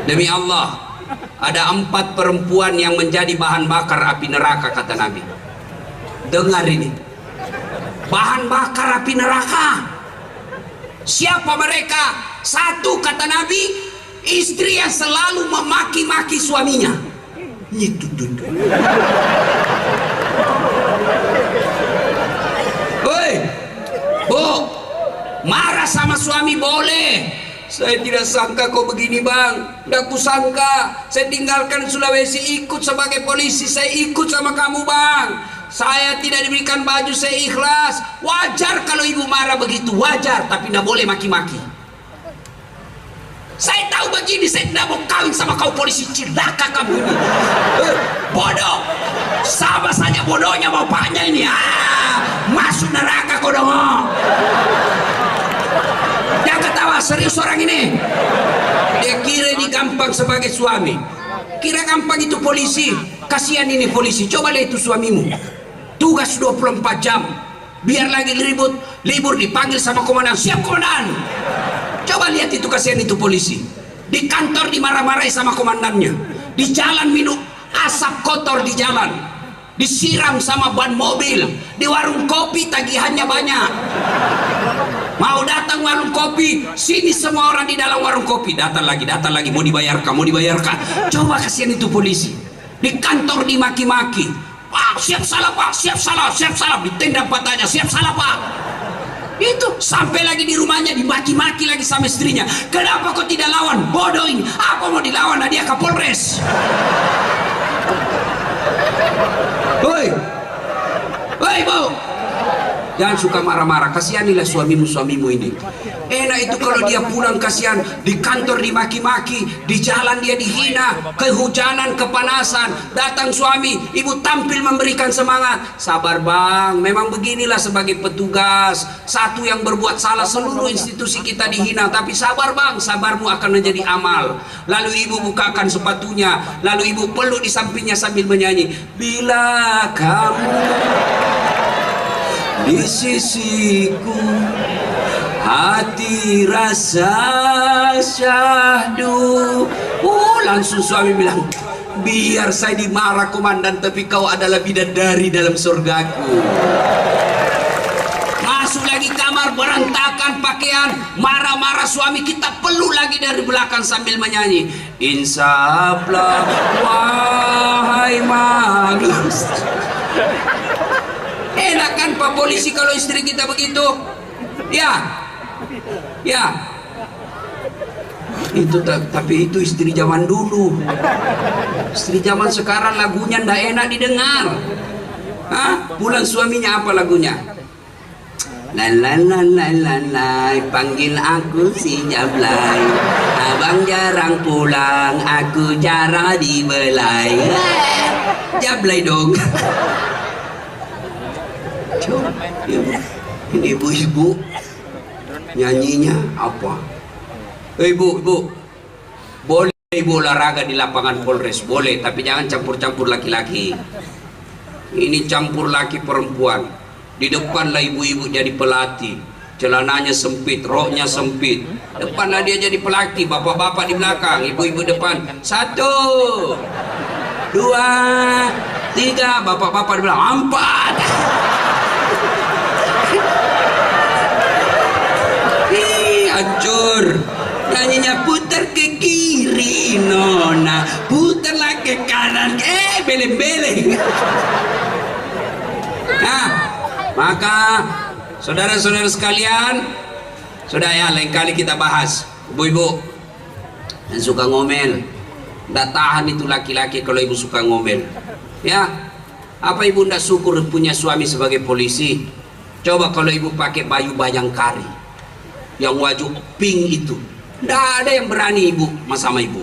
Demi Allah, ada 4 perempuan yang menjadi bahan bakar api neraka, kata Nabi. Dengar ini, bahan bakar api neraka. Siapa mereka? 1, kata Nabi, istri yang selalu memaki-maki suaminya. Itu. Woi, Bu, marah sama suami boleh. Saya tidak sangka kau begini, Bang. Tidak kusangka. Saya tinggalkan Sulawesi ikut sebagai polisi. Saya ikut sama kamu, Bang. Saya tidak diberikan baju, saya ikhlas. Wajar kalau ibu marah begitu, wajar. Tapi tidak boleh maki-maki. Saya tahu begini, saya tidak mau kawin sama kau polisi. Cilaka kamu ini. Bodoh. Sama saja bodohnya bapaknya ini. Masuk neraka kau dong. Jangan ketawa, serius orang ini. Dia kira ini gampang sebagai suami. Kira gampang itu polisi. Kasihan ini polisi. Coba lihat itu suamimu. Tugas 24 jam. Biar lagi libur dipanggil sama komandan. Siap komandan. Coba lihat itu, kasihan itu polisi. Di kantor dimarah-marahi sama komandannya. Di jalan minum asap kotor di jalan. Disiram sama ban mobil. Di warung kopi tagihannya banyak. Mau datang warung kopi, sini semua orang di dalam warung kopi. Datang lagi, mau dibayarkan. Coba kasihan itu polisi. Di kantor dimaki-maki. Pak, siap salah Pak, siap salah. Ditendang patahnya, siap salah Pak. Itu sampai lagi di rumahnya dimaki-maki lagi sama istrinya. Kenapa kau tidak lawan? Bodoh ini. Apa mau dilawan? Dia Kapolres. Woi, Bu, jangan suka marah-marah. Kasihanilah suamimu ini. Enak itu kalau dia pulang, kasihan. Di kantor dimaki-maki, di jalan dia dihina, kehujanan, kepanasan. Datang suami, ibu tampil memberikan semangat. Sabar Bang, memang beginilah sebagai petugas. Satu yang berbuat salah, seluruh institusi kita dihina. Tapi sabar Bang, sabarmu akan menjadi amal. Lalu ibu bukakan sepatunya, lalu ibu peluk di sampingnya sambil menyanyi. Bila kamu di sisiku, hati rasa syahdu. Langsung suami bilang, biar saya dimarah komandan, tapi kau adalah bidadari dalam surgaku. Masuk lagi kamar, berantakan pakaian, marah-marah suami, kita peluk lagi dari belakang sambil menyanyi. Insaflah wahai manusia. Enak kan Pak polisi kalau istri kita begitu? Ya. Itu tapi itu istri zaman dulu. Istri zaman sekarang lagunya ndak enak didengar. Pulang suaminya apa lagunya? La panggil aku si Jablay. Abang jarang pulang, aku jarang dibelai. Jablay dong. Ini ibu-ibu nyanyinya apa? Ibu, boleh ibu olahraga di lapangan Polres, boleh, tapi jangan campur-campur laki-laki. Ini campur laki perempuan. Di depanlah ibu-ibu jadi pelatih, celananya sempit, roknya sempit. Depanlah dia jadi pelatih, bapak-bapak di belakang, ibu-ibu depan. 1, 2, 3, bapak-bapak di belakang. 4. Hancur. Nyanyinya putar ke kiri nona, putarlah ke kanan, beleng-beleng. Nah, maka saudara-saudara sekalian, sudah ya, lain kali kita bahas. Ibu-ibu yang suka ngomel, nggak tahan itu laki-laki kalau ibu suka ngomel. Ya, apa ibu nggak syukur punya suami sebagai polisi? Coba kalau ibu pakai baju Bayangkari yang wajah pink itu, tidak ada yang berani ibu sama ibu.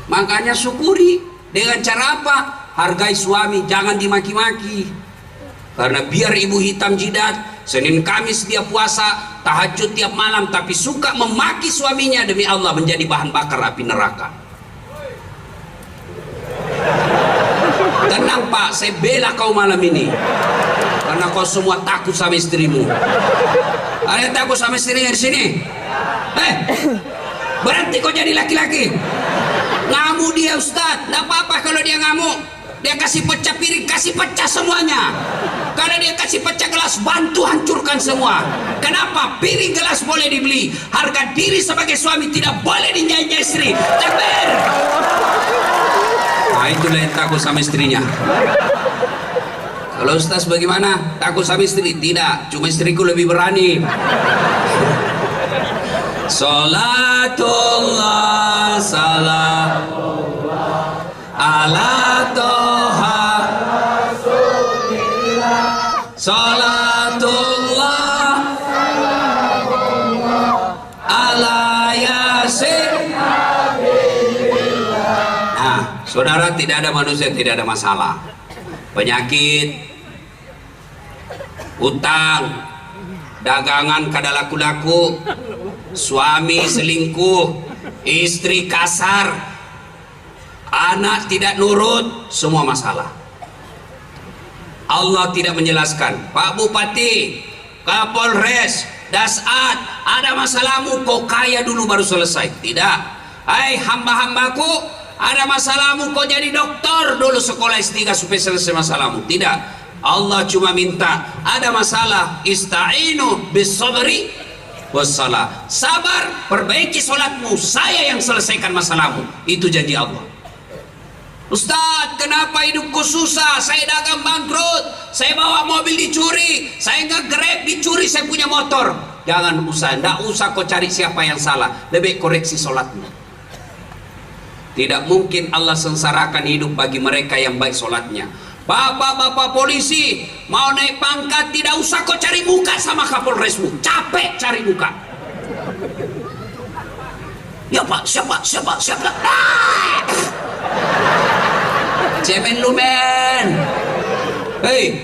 Makanya syukuri. Dengan cara apa? Hargai suami, jangan dimaki-maki. Karena biar ibu hitam jidat, Senin Kamis dia puasa, tahajud tiap malam, tapi suka memaki suaminya, demi Allah menjadi bahan bakar api neraka. Tenang Pak, saya bela kau malam ini. Karena kau semua takut sama istrimu. Ada takut sama istrinya di sini? Berhenti kau jadi laki-laki. Ngamuk dia Ustadz, nggak apa-apa kalau dia ngamuk. Dia kasih pecah piring, kasih pecah semuanya. Kalau dia kasih pecah gelas, bantu hancurkan semua. Kenapa? Piring gelas boleh dibeli, harga diri sebagai suami tidak boleh dinyanyi istri. Takbir. Nah itulah yang takut sama istrinya. Kalau Ustaz bagaimana? Takut sama istri? Tidak, cuma istriku lebih berani. Salatullah salam ala toha salatullah ala yasin. Nah saudara, tidak ada manusia tidak ada masalah. Penyakit, utang, dagangan kada laku-laku, suami selingkuh, istri kasar, anak tidak nurut, semua masalah. Allah tidak menjelaskan, Pak Bupati, Kapolres, Dasat, ada masalahmu, kau kaya dulu baru selesai. Tidak. Hai hamba-hambaku, ada masalahmu, kau jadi dokter dulu sekolah S3 supaya selesai masalahmu. Tidak. Allah cuma minta, ada masalah, ista'inu bis sabri wassalah. Sabar, perbaiki solatmu, saya yang selesaikan masalahmu. Itu janji Allah. Ustadz, kenapa hidupku susah? Saya dagang bangkrut, saya bawa mobil dicuri, saya nge-grab dicuri, saya punya motor. Jangan usah, ndak usah kau cari siapa yang salah, lebih koreksi solatmu. Tidak mungkin Allah sengsarakan hidup bagi mereka yang baik solatnya. Bapak-bapak polisi mau naik pangkat, tidak usah kau cari muka sama Kapolresmu, capek cari muka. Ya Pak, siapa? Cemen lu men. Hei,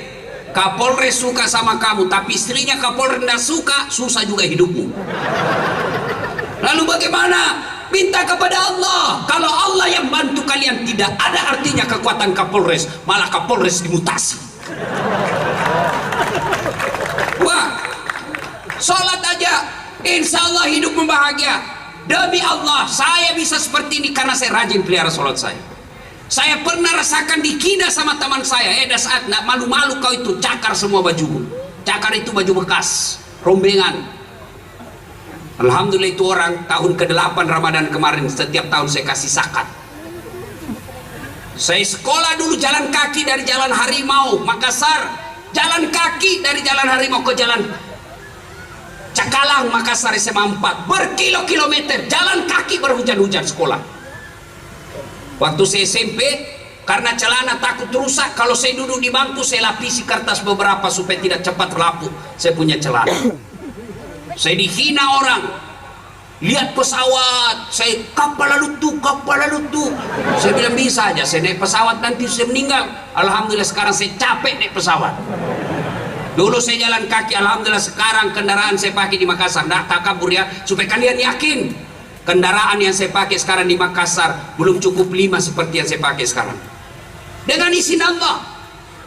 Kapolres suka sama kamu, tapi istrinya Kapolres tidak suka, susah juga hidupmu. Lalu bagaimana? Minta kepada Allah. Kalau Allah yang bantu kalian, tidak ada artinya kekuatan Kapolres, malah Kapolres dimutasi. Wah, sholat aja, insya Allah hidup membahagia. Demi Allah, saya bisa seperti ini karena saya rajin pelihara sholat saya. Saya pernah rasakan dikina sama teman saya. Saat nak malu-malu kau itu, cakar semua baju. Cakar itu baju bekas, rombengan. Alhamdulillah itu orang tahun ke-8 Ramadan kemarin, setiap tahun saya kasih zakat. Saya sekolah dulu jalan kaki dari Jalan Harimau Makassar, jalan kaki dari Jalan Harimau ke Jalan Cakalang Makassar SMA 4, berkilo-kilometer jalan kaki berhujan-hujan sekolah. Waktu saya SMP, karena celana takut rusak, kalau saya duduk di bangku saya lapisi kertas beberapa supaya tidak cepat lapuk. Saya punya celana. Saya dihina orang, lihat pesawat, saya kapal lalu tuh. Saya bilang bisa aja, saya naik pesawat nanti saya meninggal. Alhamdulillah sekarang saya capek naik pesawat. Dulu saya jalan kaki, alhamdulillah sekarang kendaraan saya pakai di Makassar. Nggak takabur ya, supaya kalian yakin kendaraan yang saya pakai sekarang di Makassar belum cukup 5 seperti yang saya pakai sekarang. Dengan izin Allah,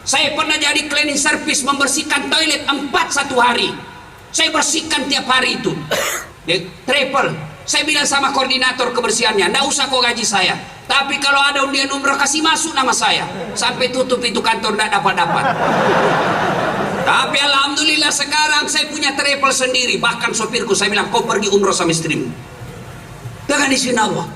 saya pernah jadi cleaning service, membersihkan toilet 4 satu hari. Saya bersihkan tiap hari itu. Triple. Saya bilang sama koordinator kebersihannya, nggak usah kau gaji saya, tapi kalau ada undian umrah kasih masuk nama saya. Sampai tutup itu kantor nggak dapat. Tapi alhamdulillah sekarang saya punya travel sendiri. Bahkan sopirku saya bilang, kau pergi umrah sama istrimu dengan izin Allah.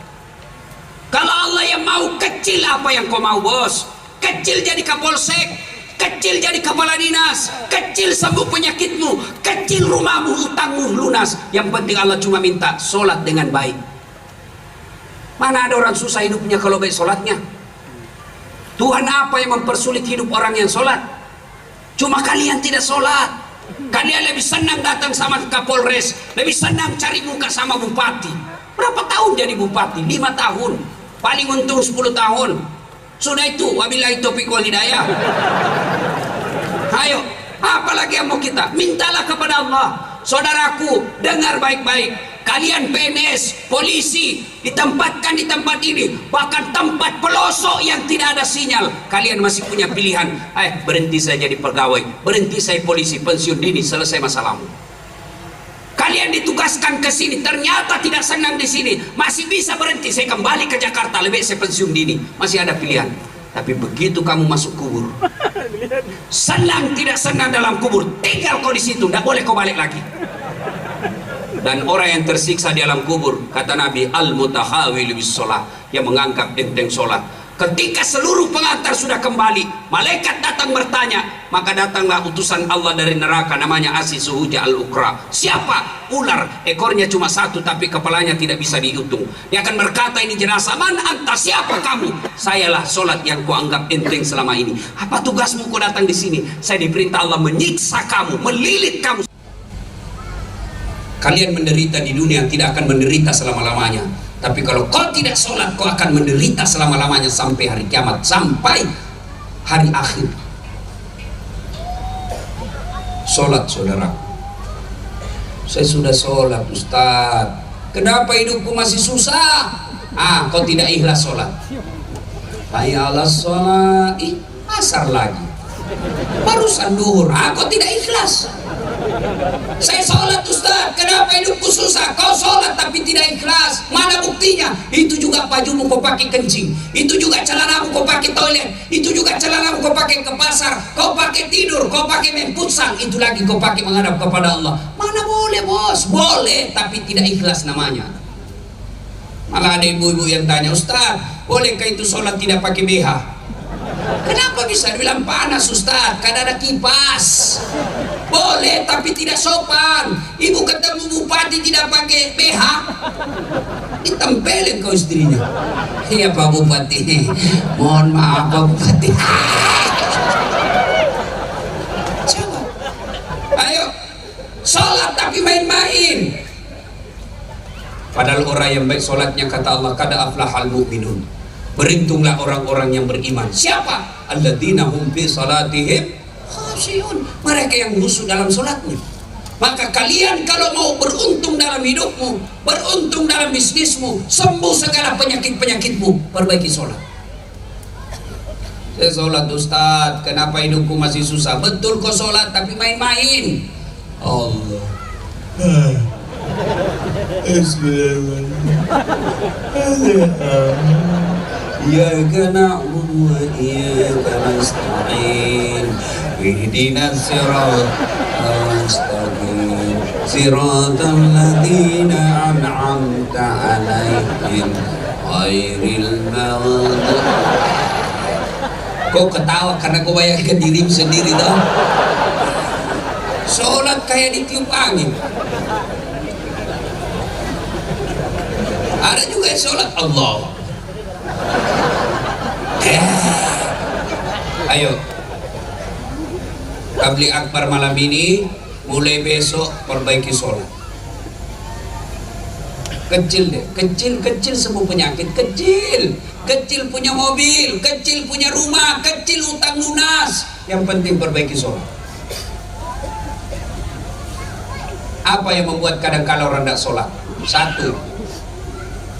Kalau Allah yang mau, kecil apa yang kau mau bos? Kecil jadi kapolsek, kecil jadi kepala dinas, kecil sembuh penyakitmu, kecil rumahmu, utangmu lunas. Yang penting Allah cuma minta sholat dengan baik. Mana ada orang susah hidupnya kalau baik sholatnya? Tuhan apa yang mempersulit hidup orang yang sholat? Cuma kalian tidak sholat. Kalian lebih senang datang sama Kapolres, lebih senang cari muka sama bupati. Berapa tahun jadi bupati? 5 tahun, paling untung 10 tahun. Sudah itu, wabillahi taufiq wal hidayah. Ayo, apalagi yang mau kita? Mintalah kepada Allah. Saudaraku, dengar baik-baik. Kalian PNS, polisi, ditempatkan di tempat ini, bahkan tempat pelosok yang tidak ada sinyal. Kalian masih punya pilihan. Berhenti saya jadi pegawai, berhenti saya polisi, pensiun dini, selesai masalahmu. Kalian Kalian ditugaskan ke sini, ternyata tidak senang di sini, masih bisa berhenti. Saya kembali ke Jakarta, lebih saya pensiun dini, masih ada pilihan. Tapi begitu kamu masuk kubur, senang tidak senang dalam kubur, tinggal kau di situ, tidak boleh kau balik lagi. Dan orang yang tersiksa di alam kubur, kata Nabi, al-mutahawil bis sholat, yang menganggap enteng sholat. Ketika seluruh pengantar sudah kembali, malaikat datang bertanya, maka datanglah utusan Allah dari neraka, namanya Asis Suhuja al-Ukra. Siapa? Ular, ekornya cuma satu tapi kepalanya tidak bisa dihitung. Dia akan berkata, ini jenazah, man anta, siapa kamu? Sayalah sholat yang kuanggap enteng selama ini. Apa tugasmu kau datang di sini? Saya diperintah Allah menyiksa kamu, melilit kamu. Kalian menderita di dunia, tidak akan menderita selama-lamanya. Tapi kalau kau tidak sholat, kau akan menderita selama-lamanya sampai hari kiamat, sampai hari akhir. Sholat, saudara. Saya sudah sholat, Ustaz. Kenapa hidupku masih susah? Kau tidak ikhlas sholat. Hayya 'alas sholat. Asar lagi. Barusan duhur. Kau tidak ikhlas. Saya sholat, Ustaz, kenapa hidupku susah? Kau sholat tapi tidak ikhlas. Mana buktinya? Itu juga bajumu kau pakai kencing, itu juga celanamu kau pakai toilet, itu juga celanamu kau pakai ke pasar, kau pakai tidur, kau pakai main futsal, itu lagi kau pakai menghadap kepada Allah. Mana boleh, bos? Boleh, tapi tidak ikhlas namanya. Malah ada ibu-ibu yang tanya, Ustaz, bolehkah itu sholat tidak pakai BH? Kenapa bisa dibilang panas, Ustaz? Kan ada kipas. Boleh, tapi tidak sopan. Ibu ketemu bupati tidak pakai BH, ditempelin kau istrinya. Iya Pak Bupati, mohon maaf Pak Bupati. Coba, ayo sholat tapi main-main. Padahal orang yang baik sholatnya, kata Allah, kada aflahal mu'minun, berintunglah orang-orang yang beriman. Siapa? Alladzina hum fi salatihim khashi'un, mereka yang khusyuk dalam salatnya. Maka kalian kalau mau beruntung dalam hidupmu, beruntung dalam bisnismu, sembuh segala penyakit-penyakitmu, perbaiki salat. Saya salat, Ustaz, kenapa hidupku masih susah? Betul kau salat tapi main-main. Allah. Iyyaka na'budu wa iyyaka nasta'in. Ihdinas siratal mustaqim. Siratal ladzina an'amta 'alaihim ghairil maghdubi. Kok ketawa karena kau bayangkan dirimu sendiri toh? Salat kayak ditiup angin. Ada juga yang sholat Allah. Ayo, Tabligh Akbar malam ini, mulai besok perbaiki sholat. Kecil deh, kecil semua penyakit, kecil punya mobil, kecil punya rumah, kecil utang lunas. Yang penting perbaiki sholat. Apa yang membuat kadang-kala orang tidak sholat? Satu,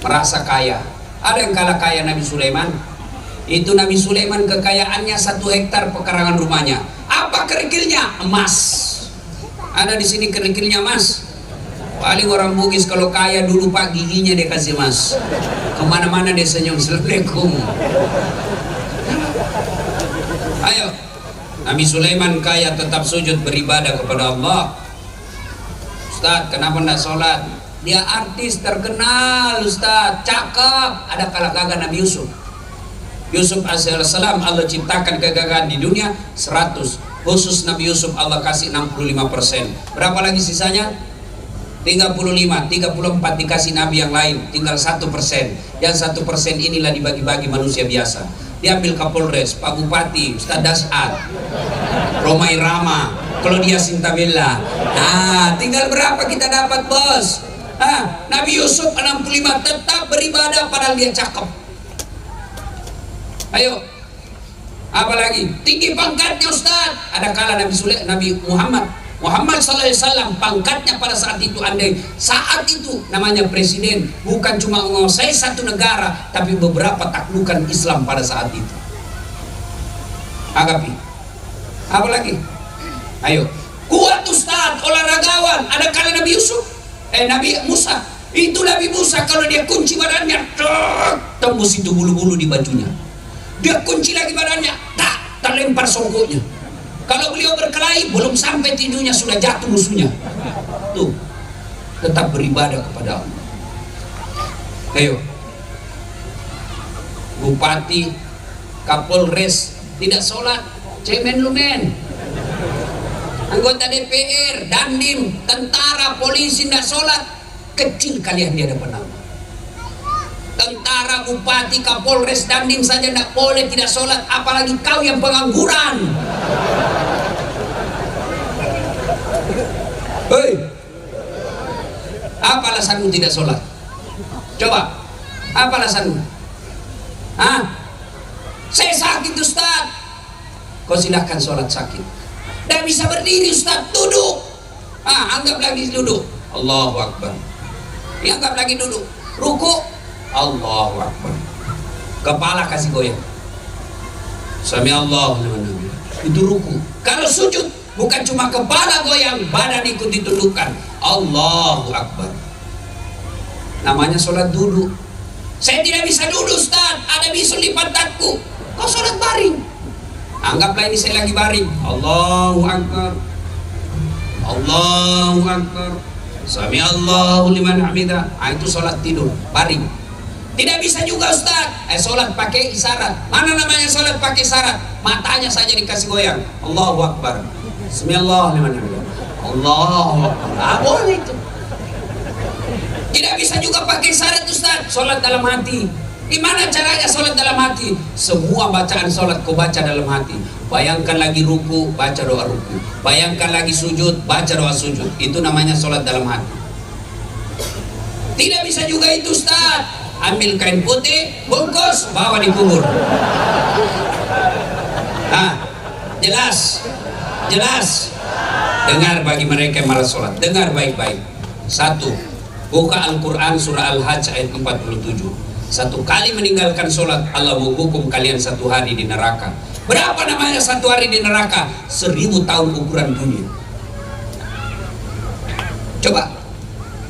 merasa kaya. Ada yang kalah kaya Nabi Sulaiman. Itu Nabi Sulaiman kekayaannya 1 hektar pekarangan rumahnya. Apa kerikilnya? Emas. Ada di sini kerikilnya emas. Paling orang Bugis kalau kaya dulu Pak, giginya dia kasih emas. Kemana-mana dia senyum. Assalamualaikum. Ayo, Nabi Sulaiman kaya tetap sujud beribadah kepada Allah. Ustaz, kenapa tidak sholat? Dia artis terkenal, Ustaz, cakep. Ada kalah gagah Nabi Yusuf. Yusuf alaihissalam Allah ciptakan kegagahan di dunia 100. Khusus Nabi Yusuf Allah kasih 65%. Berapa lagi sisanya? 35, 34 dikasih Nabi yang lain. Tinggal 1%. Yang 1% inilah dibagi-bagi manusia biasa. Diambil Kapolres, Pak Bupati, Ustaz Das'ad, Romai Rama, Claudia Sintabella. Tinggal berapa kita dapat, bos? Nabi Yusuf 65 tetap beribadah padahal dia cakep. Ayo, apa lagi? Tinggi pangkatnya, Ustaz. Ada kala Nabi Muhammad sallallahu alaihi wasallam pangkatnya pada saat itu, andai saat itu namanya presiden, bukan cuma menguasai satu negara tapi beberapa taklukan Islam pada saat itu. Agapi. Apa lagi? Ayo, kuat Ustaz, olahragawan. Ada kala Nabi Yusuf Nabi Musa. Itu Nabi Musa kalau dia kunci badannya, tembus itu bulu-bulu di bajunya. Dia kunci lagi badannya, terlempar songkoknya. Kalau beliau berkelahi, belum sampai tinjunya sudah jatuh musuhnya. Tuh, tetap beribadah kepada Allah. Ayo, Bupati, Kapolres tidak sholat, cemen lu men. Anggota DPR, Dandim, tentara, polisi tidak sholat, kecil kalian di hadapan Allah. Tentara, Bupati, Kapolres, Dandim saja tidak boleh tidak sholat, apalagi kau yang pengangguran. Hei, apa alasanmu tidak sholat? Coba, apa alasanmu? Hah? Saya sakit Ustaz. Kau silahkan sholat sakit. Tidak bisa berdiri Ustaz, duduk. Anggap lagi duduk. Allahu Akbar. Anggap lagi duduk. Ruku. Allahu Akbar. Kepala kasih goyang. Sami Allah liman hamidah. Itu ruku. Kalau sujud bukan cuma kepala goyang, badan ikut ditundukkan. Allahu Akbar. Namanya sholat duduk. Saya tidak bisa duduk Ustaz, ada bisul di pantatku. Kau sholat baring. Anggaplah ini saya lagi baring. Allahu Akbar. Allahu Akbar. Sami Allahu liman hamidah. Itu sholat tidur, baring. Tidak bisa juga Ustaz, sholat pakai isyarat. Mana namanya sholat pakai isyarat? Matanya saja dikasih goyang. Allahu Akbar. Sami Allahu liman hamidah. Allahu Akbar. Boleh itu. Tidak bisa juga pakai isyarat Ustaz, sholat dalam hati. Gimana caranya sholat dalam hati? Semua bacaan sholat kau baca dalam hati. Bayangkan lagi ruku, baca doa ruku. Bayangkan lagi sujud, baca doa sujud. Itu namanya sholat dalam hati. Tidak bisa juga itu Ustaz. Ambil kain putih, bungkus, bawa dikubur. Jelas? Jelas? Dengar bagi mereka yang malas sholat. Dengar baik-baik. Satu, buka Al-Quran surah Al-Hajj ayat 47. Satu kali meninggalkan sholat, Allah menghukum kalian 1 hari di neraka. Berapa namanya 1 hari di neraka? 1000 tahun ukuran dunia. Coba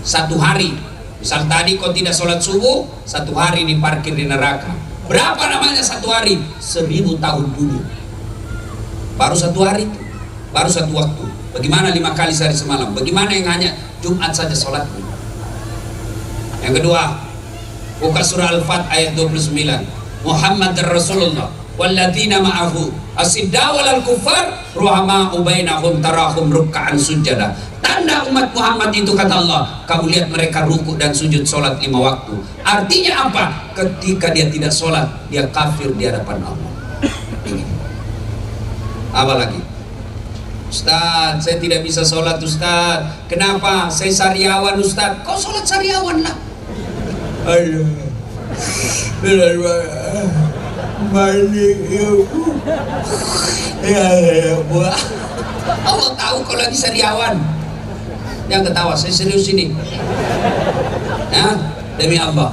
1 hari. Misal tadi kau tidak sholat subuh, 1 hari diparkir di neraka. Berapa namanya 1 hari? 1000 tahun dunia. Baru 1 hari, baru 1 waktu. Bagaimana 5 kali sehari semalam? Bagaimana yang hanya Jumat saja sholatnya? Yang kedua, buka surah Al-Fat ayat 29. Muhammad Rasulullah walladzina ma'ahu asiddaw 'alal kuffar ruhama'u bainahum tarahum ruk'an sujada. Tanda umat Muhammad itu kata Allah, kamu lihat mereka ruku dan sujud sholat 5 waktu. Artinya apa? Ketika dia tidak sholat, dia kafir di hadapan Allah. Apa lagi? Ustaz, saya tidak bisa sholat Ustaz. Kenapa? Saya sariawan Ustaz. Kau sholat sariawan lah. Aduh, balik ya buah. Allah tahu kalau lagi sariawan. Yang ketawa, saya serius ini. Demi Allah,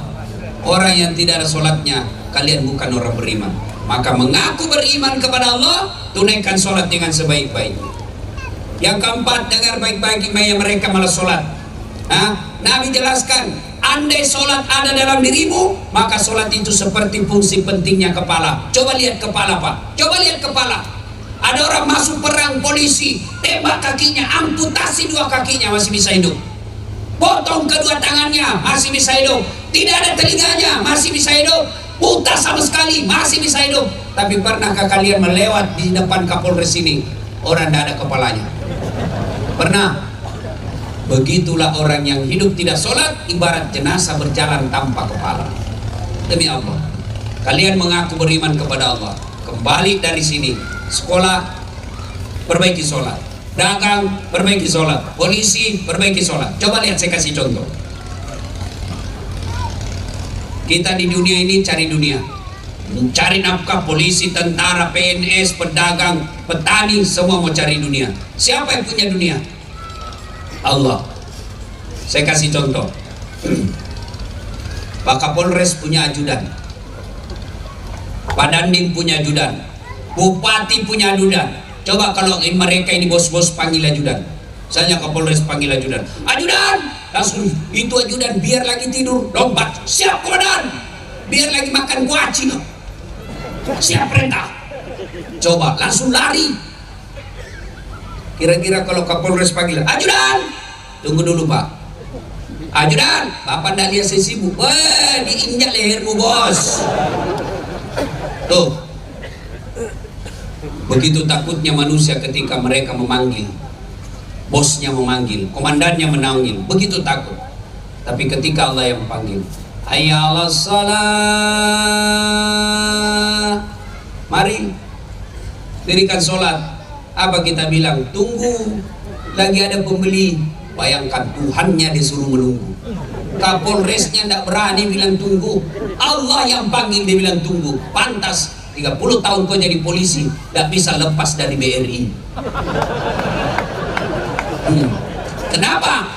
orang yang tidak ada sholatnya, kalian bukan orang beriman. Maka mengaku beriman kepada Allah, tunaikan sholat dengan sebaik-baiknya. Yang keempat, dengar baik-baik mereka malas sholat. Nabi jelaskan, andai sholat ada dalam dirimu, maka sholat itu seperti fungsi pentingnya kepala. Coba lihat kepala Pak, coba lihat kepala. Ada orang masuk perang polisi, tembak kakinya, amputasi 2 kakinya, masih bisa hidup. Potong kedua tangannya, masih bisa hidup. Tidak ada telinganya, masih bisa hidup. Buta sama sekali, masih bisa hidup. Tapi pernahkah kalian melewat di depan Kapolres ini, orang tidak ada kepalanya? Pernah? Begitulah orang yang hidup tidak sholat, ibarat jenazah berjalan tanpa kepala. Demi Allah, kalian mengaku beriman kepada Allah, kembali dari sini, sekolah, perbaiki sholat, dagang, perbaiki sholat, polisi, perbaiki sholat. Coba lihat, saya kasih contoh. Kita di dunia ini cari dunia, mencari nafkah. Polisi, tentara, PNS, pedagang, petani, semua mau cari dunia. Siapa yang punya dunia? Allah. Saya kasih contoh. Pak Kapolres punya ajudan, Pak Dandim punya ajudan, Bupati punya ajudan. Coba kalau mereka ini bos-bos panggil ajudan. Misalnya Kapolres panggil ajudan, ajudan, Langsung itu ajudan biar lagi tidur lompat, siap komandan. Biar lagi makan kuaci, siap perintah. Coba langsung lari. Kira-kira kalau Kapolres panggil, ajudan, tunggu dulu Pak. Ajudan, Bapak ndak lihat saya sibuk. Wah, diinjak lehermu bos. Tuh, begitu takutnya manusia ketika mereka memanggil, bosnya memanggil, komandannya menanggil, begitu takut. Tapi ketika Allah yang panggil, hayya 'alas shalah, mari dirikan sholat. Apa kita bilang? Tunggu, lagi ada pembeli. Bayangkan Tuhannya disuruh menunggu, Kapolresnya tidak berani bilang tunggu, Allah yang panggil dia bilang tunggu. Pantas 30 tahun kau jadi polisi tidak bisa lepas dari BRI. Kenapa?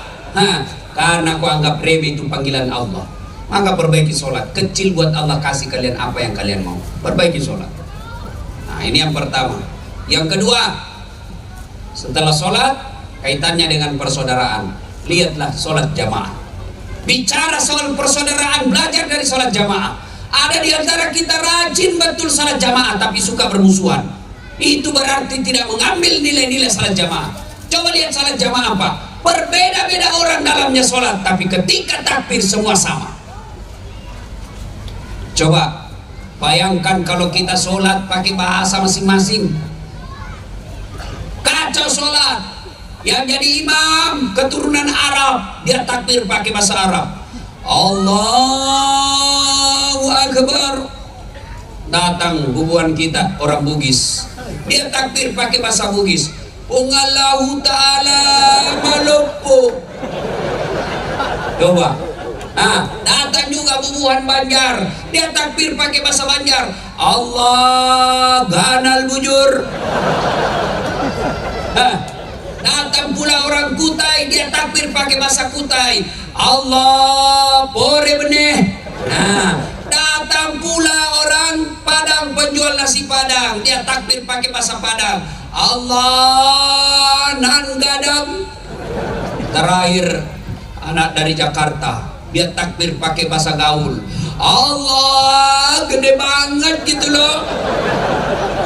Karena kau anggap remeh itu panggilan Allah. Maka perbaiki sholat. Kecil buat Allah, kasih kalian apa yang kalian mau. Perbaiki sholat. Nah, ini yang pertama. Yang kedua, setelah sholat, kaitannya dengan persaudaraan. Lihatlah sholat jamaah. Bicara soal persaudaraan, belajar dari sholat jamaah. Ada di antara kita rajin betul sholat jamaah tapi suka bermusuhan. Itu berarti tidak mengambil nilai-nilai sholat jamaah. Coba lihat sholat jamaah apa? Berbeda-beda orang dalamnya sholat, tapi ketika takbir semua sama. Coba bayangkan kalau kita sholat pakai bahasa masing-masing. Kacau sholat. Yang jadi imam keturunan Arab, dia takbir pakai bahasa Arab. Allahu Akbar. Datang bubuhan kita orang Bugis, dia takbir pakai bahasa Bugis. Allahu Ta'ala Malopo. Coba. Datang juga bubuhan Banjar, dia takbir pakai bahasa Banjar. Allah ganal bujur. Datang pula orang Kutai, dia takbir pakai bahasa Kutai. Allah pore beneh. Datang pula orang Padang, penjual nasi Padang, dia takbir pakai bahasa Padang. Allah nan gadam. Terakhir anak dari Jakarta, dia takbir pakai bahasa gaul. Allah gede banget gitu loh.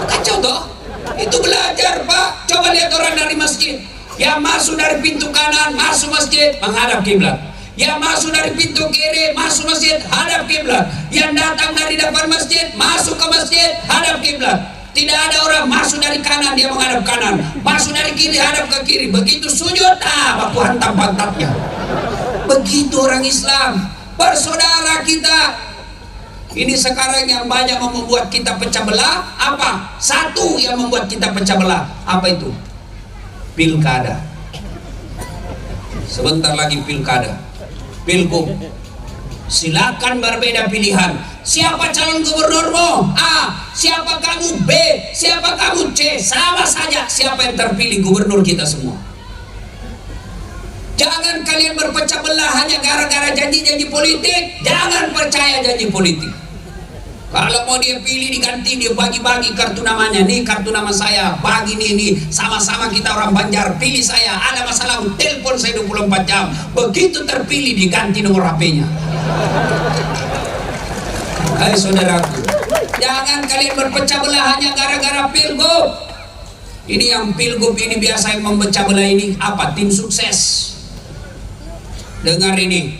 Kacau toh. Itu belajar Pak. Coba lihat orang dari masjid, yang masuk dari pintu kanan masuk masjid menghadap kiblat, yang masuk dari pintu kiri masuk masjid hadap kiblat, yang datang dari depan masjid masuk ke masjid hadap kiblat. Tidak ada orang masuk dari kanan dia menghadap kanan, masuk dari kiri hadap ke kiri. Begitu sujud, baku hantam pantatnya. Begitu orang Islam. Bersaudara kita ini sekarang yang banyak membuat kita pecah belah. Apa? Satu yang membuat kita pecah belah. Apa itu? Pilkada. Sebentar lagi pilkada, pilgub. Silakan berbeda pilihan. Siapa calon gubernurmu? A. Siapa kamu? B. Siapa kamu? C. Sama saja siapa yang terpilih gubernur kita semua. Jangan kalian berpecah belah hanya gara-gara janji-janji politik. Jangan percaya janji politik. Kalau mau dia pilih diganti, dia bagi-bagi kartu namanya. Nih kartu nama saya, bagi nih, sama-sama kita orang Banjar, pilih saya. Ada masalah, telepon saya 24 jam. Begitu terpilih diganti nomor HP-nya. Hai saudaraku, jangan kalian berpecah belah hanya gara-gara pilgub. Ini yang pilgub ini biasa yang memecah belah ini apa? Tim sukses. Dengar ini,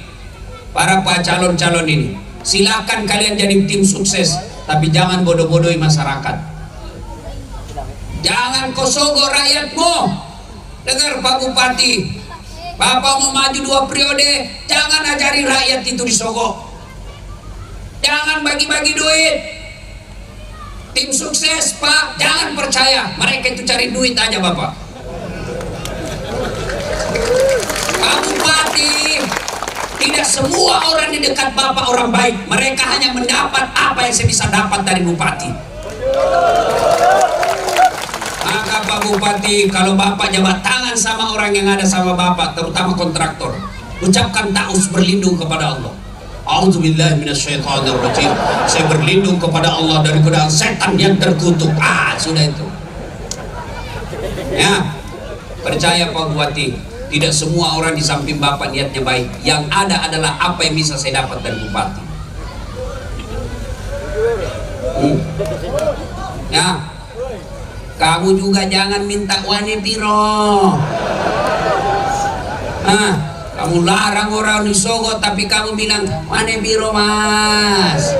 para calon-calon ini, silakan kalian jadi tim sukses, tapi jangan bodoh-bodohi masyarakat. Jangan kosogok rakyatmu. Dengar Pak Bupati, Bapak mau maju 2 periode, jangan ajari rakyat itu disogok. Jangan bagi-bagi duit. Tim sukses Pak, jangan percaya mereka itu cari duit aja Bapak. Pak Bupati, tidak semua orang di dekat Bapak orang baik. Mereka hanya mendapat apa yang saya bisa dapat dari Bupati. Maka Pak Bupati, kalau Bapak jabat tangan sama orang yang ada sama Bapak, terutama kontraktor, ucapkan ta'uz, berlindung kepada Allah. A'udzubillahi minasyaitonirrajim. Saya berlindung kepada Allah dari godaan setan yang terkutuk. Sudah itu. Ya, percaya Pak Bupati. Tidak semua orang di samping Bapak niatnya baik. Yang ada adalah apa yang bisa saya dapat dari bupati. Ya, kamu juga jangan minta wane piro. Kamu larang orang di Sogo tapi kamu bilang wane piro mas.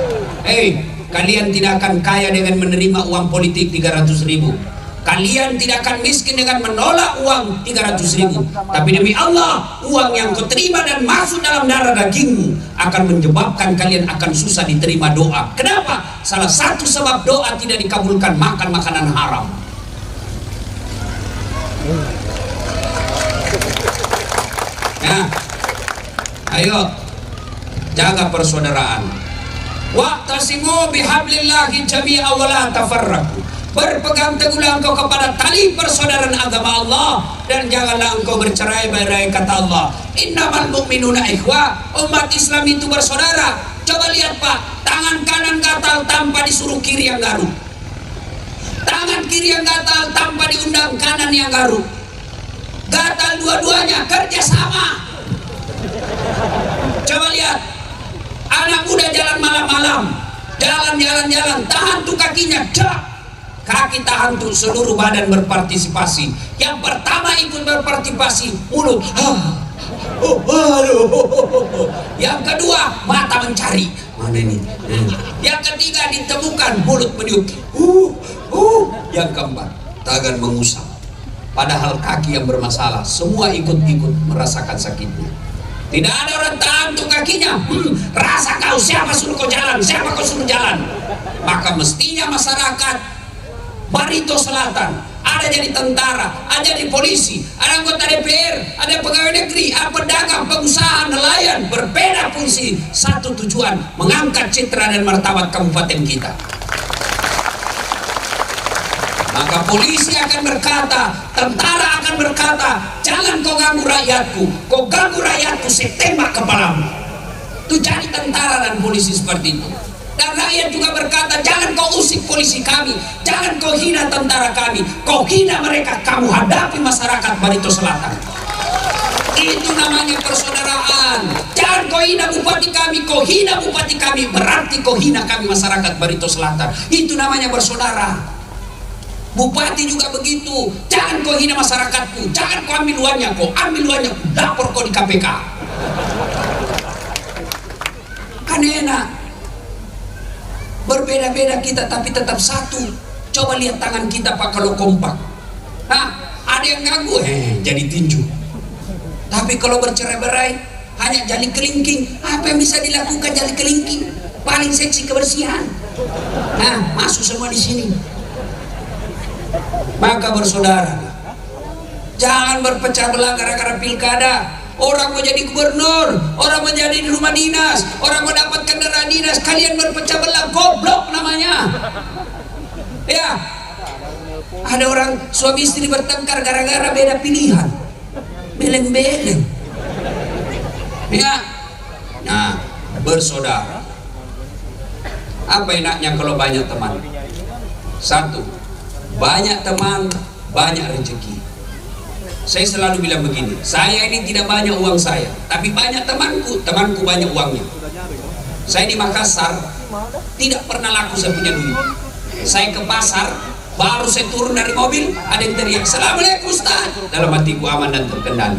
Kalian tidak akan kaya dengan menerima uang politik 300.000. Kalian tidak akan miskin dengan menolak uang 300.000. Tapi demi Allah, uang yang kau terima dan masuk dalam darah dagingmu akan menyebabkan kalian akan susah diterima doa. Kenapa? Salah satu sebab doa tidak dikabulkan, makan makanan haram. Ya, ayo jaga persaudaraan. Wa'tasimu bihablillahi jami'a wa la tafarraqu. Berpegang teguhlah engkau kepada tali persaudaraan agama Allah dan janganlah engkau bercerai-berai, kata Allah. Innamal mu'minuna ikhwah. Umat Islam itu bersaudara. Coba lihat Pak, tangan kanan gatal tanpa disuruh kiri yang garuk. Tangan kiri yang gatal tanpa diundang kanan yang garuk. Gatal dua-duanya kerjasama. Coba lihat, anak muda jalan malam-malam, jalan, tahan tuh kakinya, kaki tahan tuh, seluruh badan berpartisipasi. Yang pertama ikut berpartisipasi, mulut, yang kedua mata mencari, mana ini? Yang ketiga ditemukan, mulut meniup, yang keempat tangan mengusap. Padahal kaki yang bermasalah, semua ikut-ikut merasakan sakitnya. Tidak ada orang tahan tuh kakinya. Rasa kau, siapa suruh kau jalan? Siapa kau suruh jalan? Maka mestinya masyarakat Barito Selatan ada jadi tentara, ada jadi polisi, ada anggota DPR, ada pegawai negeri, ada pedagang, pengusaha, nelayan, berbeda fungsi, satu tujuan, mengangkat citra dan martabat kabupaten kita. Maka polisi akan berkata, tentara akan berkata, jangan kau ganggu rakyatku, kau ganggu rakyatku, saya tembak kepalamu. Itu jadi tentara dan polisi seperti itu. Dan rakyat juga berkata, jangan kau usik polisi kami, jangan kau hina tentara kami, kau hina mereka, kamu hadapi masyarakat Barito Selatan. Itu namanya persaudaraan. Jangan kau hina bupati kami, kau hina bupati kami, berarti kau hina kami masyarakat Barito Selatan. Itu namanya bersaudara. Bupati juga begitu, jangan kau hina masyarakatku, jangan kau ambil uangnya, kau ambil uangnya, lapor kau di KPK. Kan enak. Berbeda-beda kita tapi tetap satu. Coba lihat tangan kita Pak kalau kompak. Ada yang ganggu, jadi tinju. Tapi kalau bercerai-berai, hanya jali kelingking. Apa yang bisa dilakukan jali kelingking? Paling seksi kebersihan. Masuk semua di sini. Maka bersaudara, jangan berpecah belah gara-gara pilkada. Orang mau jadi gubernur, orang mau jadi di rumah dinas, orang mau dapat kendaraan dinas, kalian berpecah belah, goblok namanya. Ya, ada orang suami istri bertengkar gara-gara beda pilihan, beleng-beleng. Ya, nah bersaudara, apa enaknya kalau banyak teman? Satu, banyak teman, banyak rezeki. Saya selalu bilang begini, saya ini tidak banyak uang saya, tapi banyak temanku banyak uangnya. Saya di Makassar, tidak pernah laku saya punya duit. Saya ke pasar, baru saya turun dari mobil, ada yang teriak, "Assalamualaikum Ustaz." Dalam hatiku aman dan terkendali.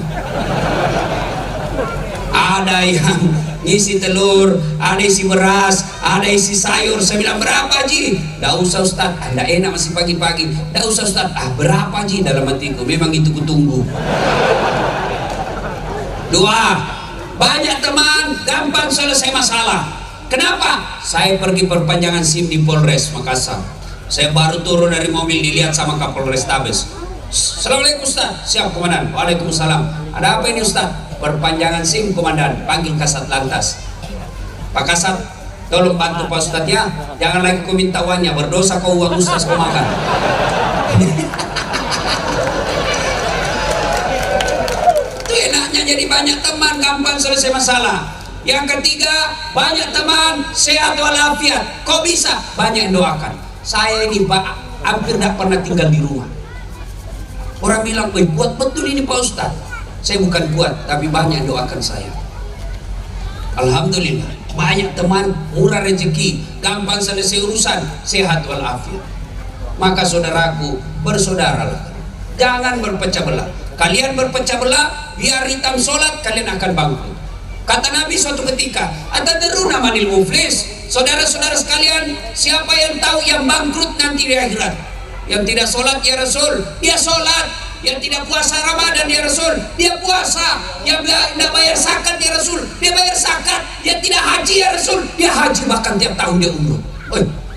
Ada yang ngisi telur, ada isi beras, ada isi sayur. Saya bilang, "Berapa Ji?" "Nggak usah Ustaz." "Nggak enak masih pagi-pagi." "Nggak usah Ustaz." "Berapa Ji?" Dalam hatiku, memang itu kutunggu. Dua, banyak teman, gampang selesai masalah. Kenapa? Saya pergi perpanjangan SIM di Polres Makassar. Saya baru turun dari mobil, dilihat sama Kapolres Tabes. "Assalamualaikum Ustaz." "Siap Komandan." "Waalaikumsalam." "Ada apa ini Ustaz?" "Perpanjangan SIM Komandan." "Panggil Kasat Lantas." "Pak Kasat, tolong bantu Pak Ustaz ya, jangan lagi kau minta uangnya, berdosa kau uang Ustaz kau makan." Itu enaknya jadi banyak teman, gampang selesai masalah. Yang ketiga, banyak teman, sehat walafiat. Kok bisa? Banyak yang doakan. Saya ini Pak, hampir tidak pernah tinggal di rumah. Orang bilang, "Buat betul ini Pak Ustaz." Saya bukan kuat, tapi banyak yang doakan saya. Alhamdulillah, banyak teman, murah rezeki, gampang selesai urusan, sehat walafiat. Maka saudaraku, bersaudaralah, jangan berpecah belah. Kalian berpecah belah, biar hitam sholat, kalian akan bangkrut. Kata Nabi suatu ketika, "Atadruna manil muflis?" Saudara-saudara sekalian, siapa yang tahu yang bangkrut nanti di akhirat? Yang tidak sholat ya Rasul, dia sholat. Yang tidak puasa Ramadan ya Rasul, dia puasa. Yang tidak bayar zakat ya Rasul, dia bayar zakat. Yang tidak haji ya Rasul, dia haji, bahkan tiap tahun dia umroh.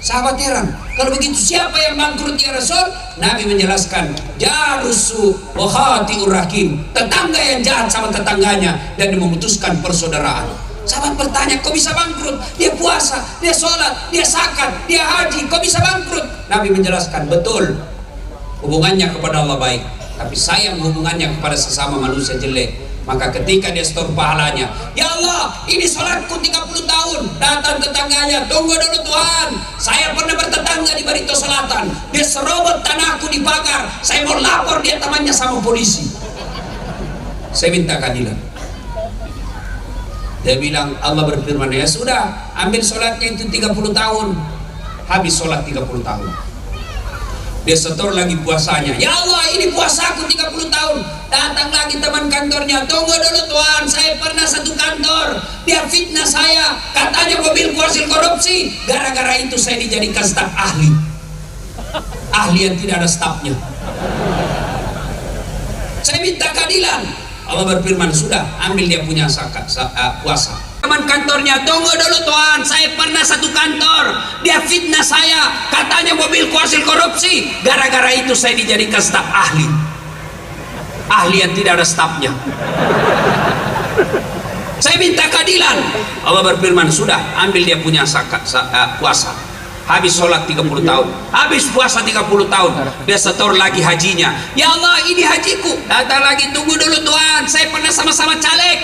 Sahabat heran, kalau begitu siapa yang bangkrut ya Rasul? Nabi menjelaskan, jarusu wahati urakim, tetangga yang jahat sama tetangganya dan memutuskan persaudaraan. Sahabat bertanya, kok bisa bangkrut? Dia puasa, dia sholat, dia zakat, dia haji, kok bisa bangkrut? Nabi menjelaskan, betul, hubungannya kepada Allah baik, tapi sayang hubungannya kepada sesama manusia jelek. Maka ketika dia store pahalanya, ya Allah, ini sholatku 30 tahun. Datang tetangganya, tunggu dulu Tuhan, saya pernah bertetangga di Barito Selatan, dia serobot tanahku di pagar, saya mau lapor dia temannya sama polisi, saya minta keadilan. Dia bilang, Allah berfirman, ya sudah, ambil sholatnya itu 30 tahun. Habis sholat 30 tahun, dia setor lagi puasanya. Ya Allah, ini puasaku 30 tahun. Datang lagi teman kantornya, tunggu dulu Tuhan, saya pernah satu kantor, dia fitnah saya, katanya mobilku hasil korupsi. Gara-gara itu saya dijadikan staf ahli. Ahli yang tidak ada stafnya. Saya minta keadilan. Allah berfirman, sudah, ambil dia punya puasa. Teman kantornya, tunggu dulu Tuhan, saya pernah satu kantor, dia fitnah saya, katanya mobilku hasil korupsi. Gara-gara itu saya dijadikan staf ahli. Ahli yang tidak ada stafnya. Saya minta keadilan. Allah berfirman, sudah, ambil dia punya puasa. Habis sholat 30 tahun, habis puasa 30 tahun, dia setor lagi hajinya. Ya Allah, ini hajiku. Datang lagi, tunggu dulu Tuhan, saya pernah sama-sama caleg,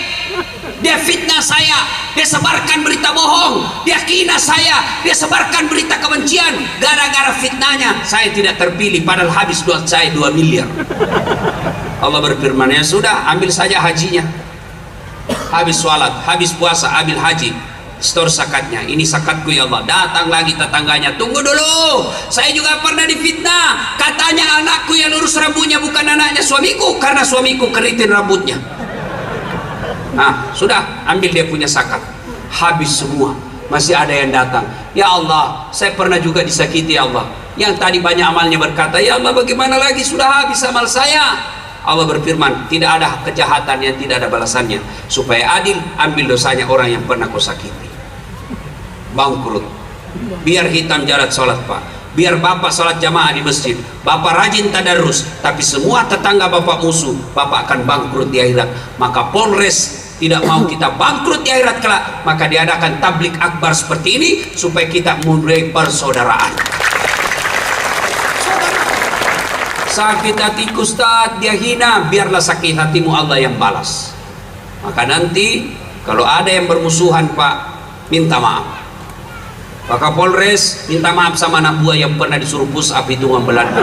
dia fitnah saya, dia sebarkan berita bohong, dia hina saya, dia sebarkan berita kebencian. Gara-gara fitnahnya saya tidak terpilih, padahal habis duit saya 2 miliar. Allah berfirman, ya sudah, ambil saja hajinya. Habis sholat, habis puasa, ambil haji, store zakatnya. Ini zakatku ya Allah. Datang lagi tetangganya, tunggu dulu, saya juga pernah difitnah, katanya anakku yang lurus rambutnya bukan anaknya suamiku, karena suamiku keriting rambutnya. Nah sudah, ambil dia punya zakat. Habis semua, masih ada yang datang, ya Allah, saya pernah juga disakiti ya Allah. Yang tadi banyak amalnya berkata, ya Allah, bagaimana lagi, sudah habis amal saya. Allah berfirman, tidak ada kejahatan yang tidak ada balasannya. Supaya adil, ambil dosanya orang yang pernah kau sakiti. Bangkrut. Biar hitam jarat sholat Pak, biar Bapak sholat jamaah di masjid, Bapak rajin tadarus, tapi semua tetangga Bapak musuh, Bapak akan bangkrut di akhirat. Maka Polres tidak mau kita bangkrut di akhirat kelak, maka diadakan tablik akbar seperti ini supaya kita mulai persaudaraan. Sakit hatiku Ustaz, dia hina, biarlah sakit hatimu, Allah yang balas. Maka nanti kalau ada yang bermusuhan Pak, minta maaf. Pak Kapolres minta maaf sama anak buah yang pernah disuruh push up hitungan Belanda.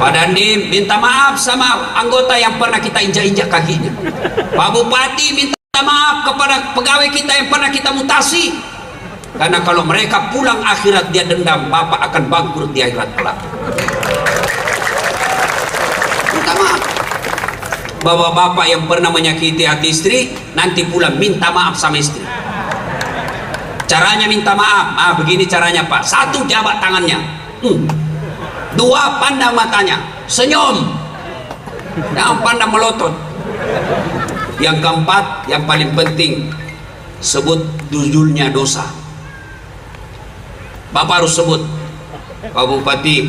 Pak Dandim minta maaf sama anggota yang pernah kita injak-injak kakinya. Pak Bupati minta maaf kepada pegawai kita yang pernah kita mutasi. Karena kalau mereka pulang akhirat dia dendam, Bapak akan bangkrut di akhirat kelak. Minta maaf. Bapak-bapak yang pernah menyakiti hati istri, nanti pulang minta maaf sama istri. Caranya minta maaf, begini caranya Pak. 1, jabat tangannya. 2, pandang matanya, senyum. Jangan pandang melotot. Yang keempat, yang paling penting, sebut judulnya dosa. Bapak harus sebut, Pak Bupati,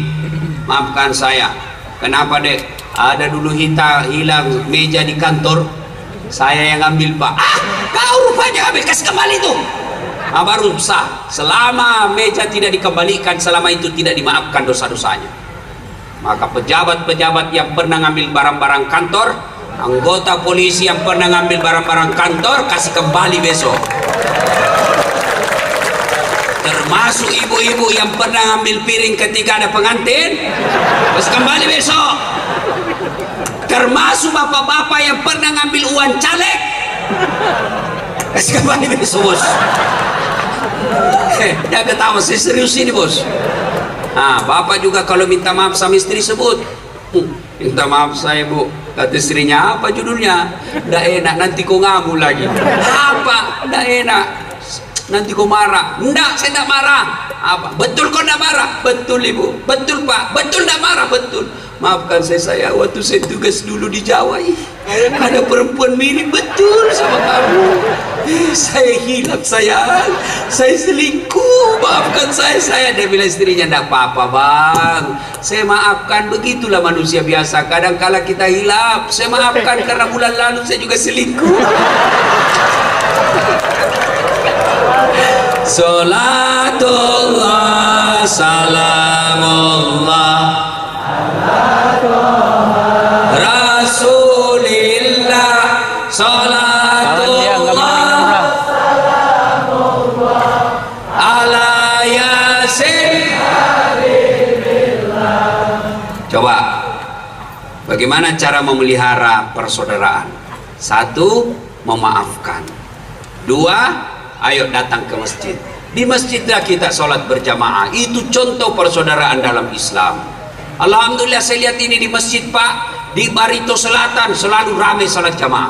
maafkan saya. Kenapa dek? Ada dulu hilang meja di kantor, saya yang ambil Pak. Kau rupanya ambil, kasih kembali tuh. Baru sah. Selama meja tidak dikembalikan, selama itu tidak dimaafkan dosa-dosanya. Maka pejabat-pejabat yang pernah ngambil barang-barang kantor, anggota polisi yang pernah ngambil barang-barang kantor, kasih kembali besok. Termasuk ibu-ibu yang pernah ngambil piring ketika ada pengantin, kasih kembali besok. termasuk bapak-bapak yang pernah ngambil uang caleg. Kasih kembali besok bos. Jangan ketawa, saya serius ini bos. Nah, bapak juga kalau minta maaf sama istri sebut, minta maaf saya bu, kata istrinya, apa judulnya? Nggak enak, nanti kau ngamuk lagi. Apa? Nggak enak, nanti kau marah. Nggak, saya nggak marah. Apa? Betul kau nggak marah? Betul ibu. Betul pak. Betul nggak marah? Betul. Maafkan saya waktu saya tugas dulu di Jawa, ada perempuan mirip betul sama kamu. Saya hilap saya selingkuh, maafkan saya. Dia bilang istrinya, enggak apa-apa bang, saya maafkan, begitulah manusia biasa, kadang kala kita hilap. Saya maafkan karena bulan lalu saya juga selingkuh. Salatullah salamullah Rasulillah, salatullah ala yasin. Coba, bagaimana cara memelihara persaudaraan? Satu, memaafkan. Dua, ayo datang ke masjid. Di masjidlah kita sholat berjamaah. Itu contoh persaudaraan dalam Islam. Alhamdulillah saya lihat ini di masjid pak, di Barito Selatan selalu ramai salat jamaah.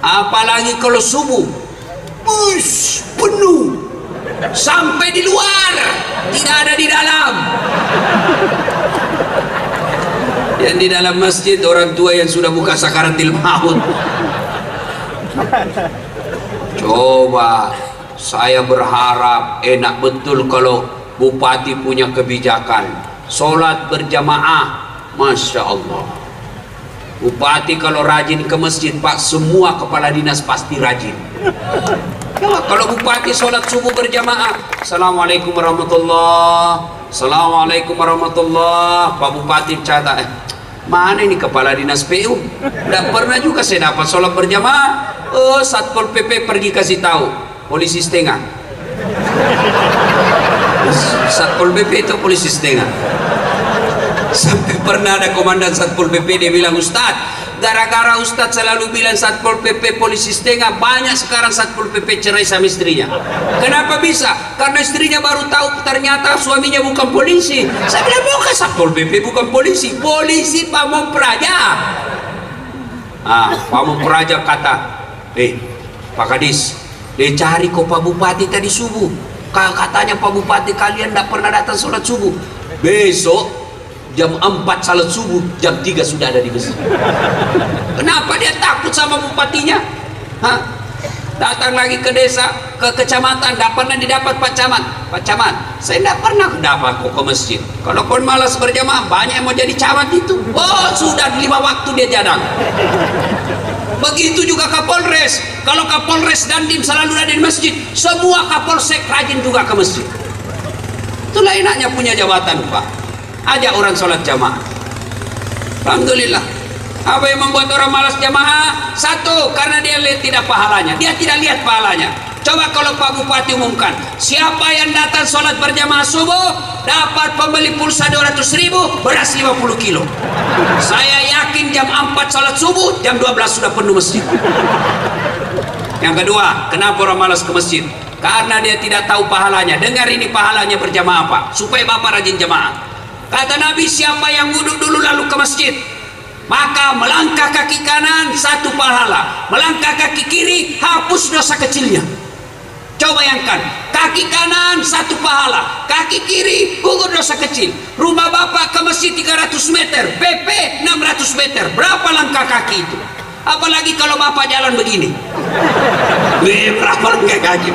Apalagi kalau subuh, penuh sampai di luar, tidak ada di dalam. Yang di dalam masjid orang tua yang sudah buka sakaratil maut. Coba, saya berharap enak betul kalau bupati punya kebijakan sholat berjamaah. Masya Allah, bupati kalau rajin ke masjid pak, semua kepala dinas pasti rajin. Kalau bupati sholat subuh berjamaah, Assalamualaikum warahmatullah, Assalamualaikum warahmatullah, Pak Bupati catat, mana ini kepala dinas PU? Tidak pernah juga saya dapat sholat berjamaah. Oh, Satpol PP pergi kasih tahu, polisi setengah. Satpol PP itu polisi setengah. Sampai pernah ada komandan Satpol PP, dia bilang, Ustadz, gara-gara Ustadz selalu bilang Satpol PP polisi setengah, banyak sekarang Satpol PP cerai sama istrinya. Kenapa bisa? Karena istrinya baru tahu ternyata suaminya bukan polisi. Saya bilang, bukan Satpol PP, bukan polisi, polisi Pamong Praja. Pamong Praja kata, Pak Kadis, dia cari kok Pak Bupati tadi subuh. Katanya Pak Bupati kalian tidak pernah datang sholat subuh. Besok jam 4 salat subuh, jam 3 sudah ada di masjid. Kenapa dia takut sama bupatinya? Datang lagi ke desa, ke kecamatan, tidak pernah didapat Pak Camat. Pak Camat, saya tidak pernah dapat kok ke masjid. Kalau kau malas berjamaah, banyak yang mau jadi camat itu. Oh, sudah 5 waktu dia jadang. Begitu juga Kapolres. Kalau Kapolres Dandim selalu ada di masjid, semua Kapolsek rajin juga ke masjid. Itulah enaknya punya jabatan Pak. Ajak orang sholat jamaah. Alhamdulillah. Apa yang membuat orang malas jamaah? Satu, karena dia lihat tidak pahalanya. Dia tidak lihat pahalanya. Coba kalau Pak Bupati umumkan, siapa yang datang sholat berjamaah subuh dapat pembeli pulsa 200.000, beras 50 kilo. Saya yakin jam 4 sholat subuh, jam 12 sudah penuh masjid. Yang kedua, kenapa orang malas ke masjid? Karena dia tidak tahu pahalanya. Dengar ini pahalanya berjamaah Pak, supaya Bapak rajin jamaah. Kata Nabi, siapa yang wudhu dulu lalu ke masjid, maka melangkah kaki kanan 1 pahala, melangkah kaki kiri hapus dosa kecilnya. Coba bayangkan, kaki kanan 1 pahala, kaki kiri gugur dosa kecil. Rumah Bapak ke masjid 300 meter, PP 600 meter, berapa langkah kaki itu? Apalagi kalau Bapak jalan begini, berapa langkah kaki?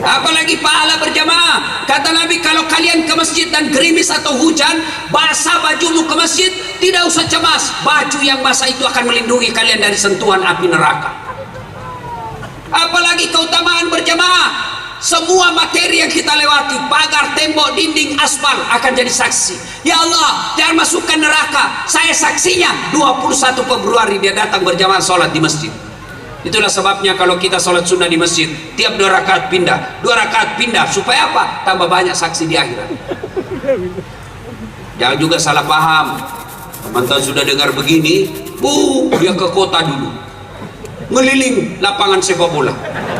Apalagi pahala berjamaah. Kata Nabi, kalau kalian ke masjid dan gerimis atau hujan, basah bajumu ke masjid, tidak usah cemas, baju yang basah itu akan melindungi kalian dari sentuhan api neraka. Apalagi keutamaan berjamaah, semua materi yang kita lewati, pagar, tembok, dinding, aspal akan jadi saksi. Ya Allah, jangan masukkan neraka. Saya saksinya. 21 Februari dia datang berjamaah sholat di masjid. Itulah sebabnya kalau kita sholat sunnah di masjid, tiap 2 rakaat pindah, 2 rakaat pindah. Supaya apa? Tambah banyak saksi di akhirat. Jangan juga salah paham. Teman-teman sudah dengar begini, dia ke kota dulu, ngeliling lapangan sepak bola,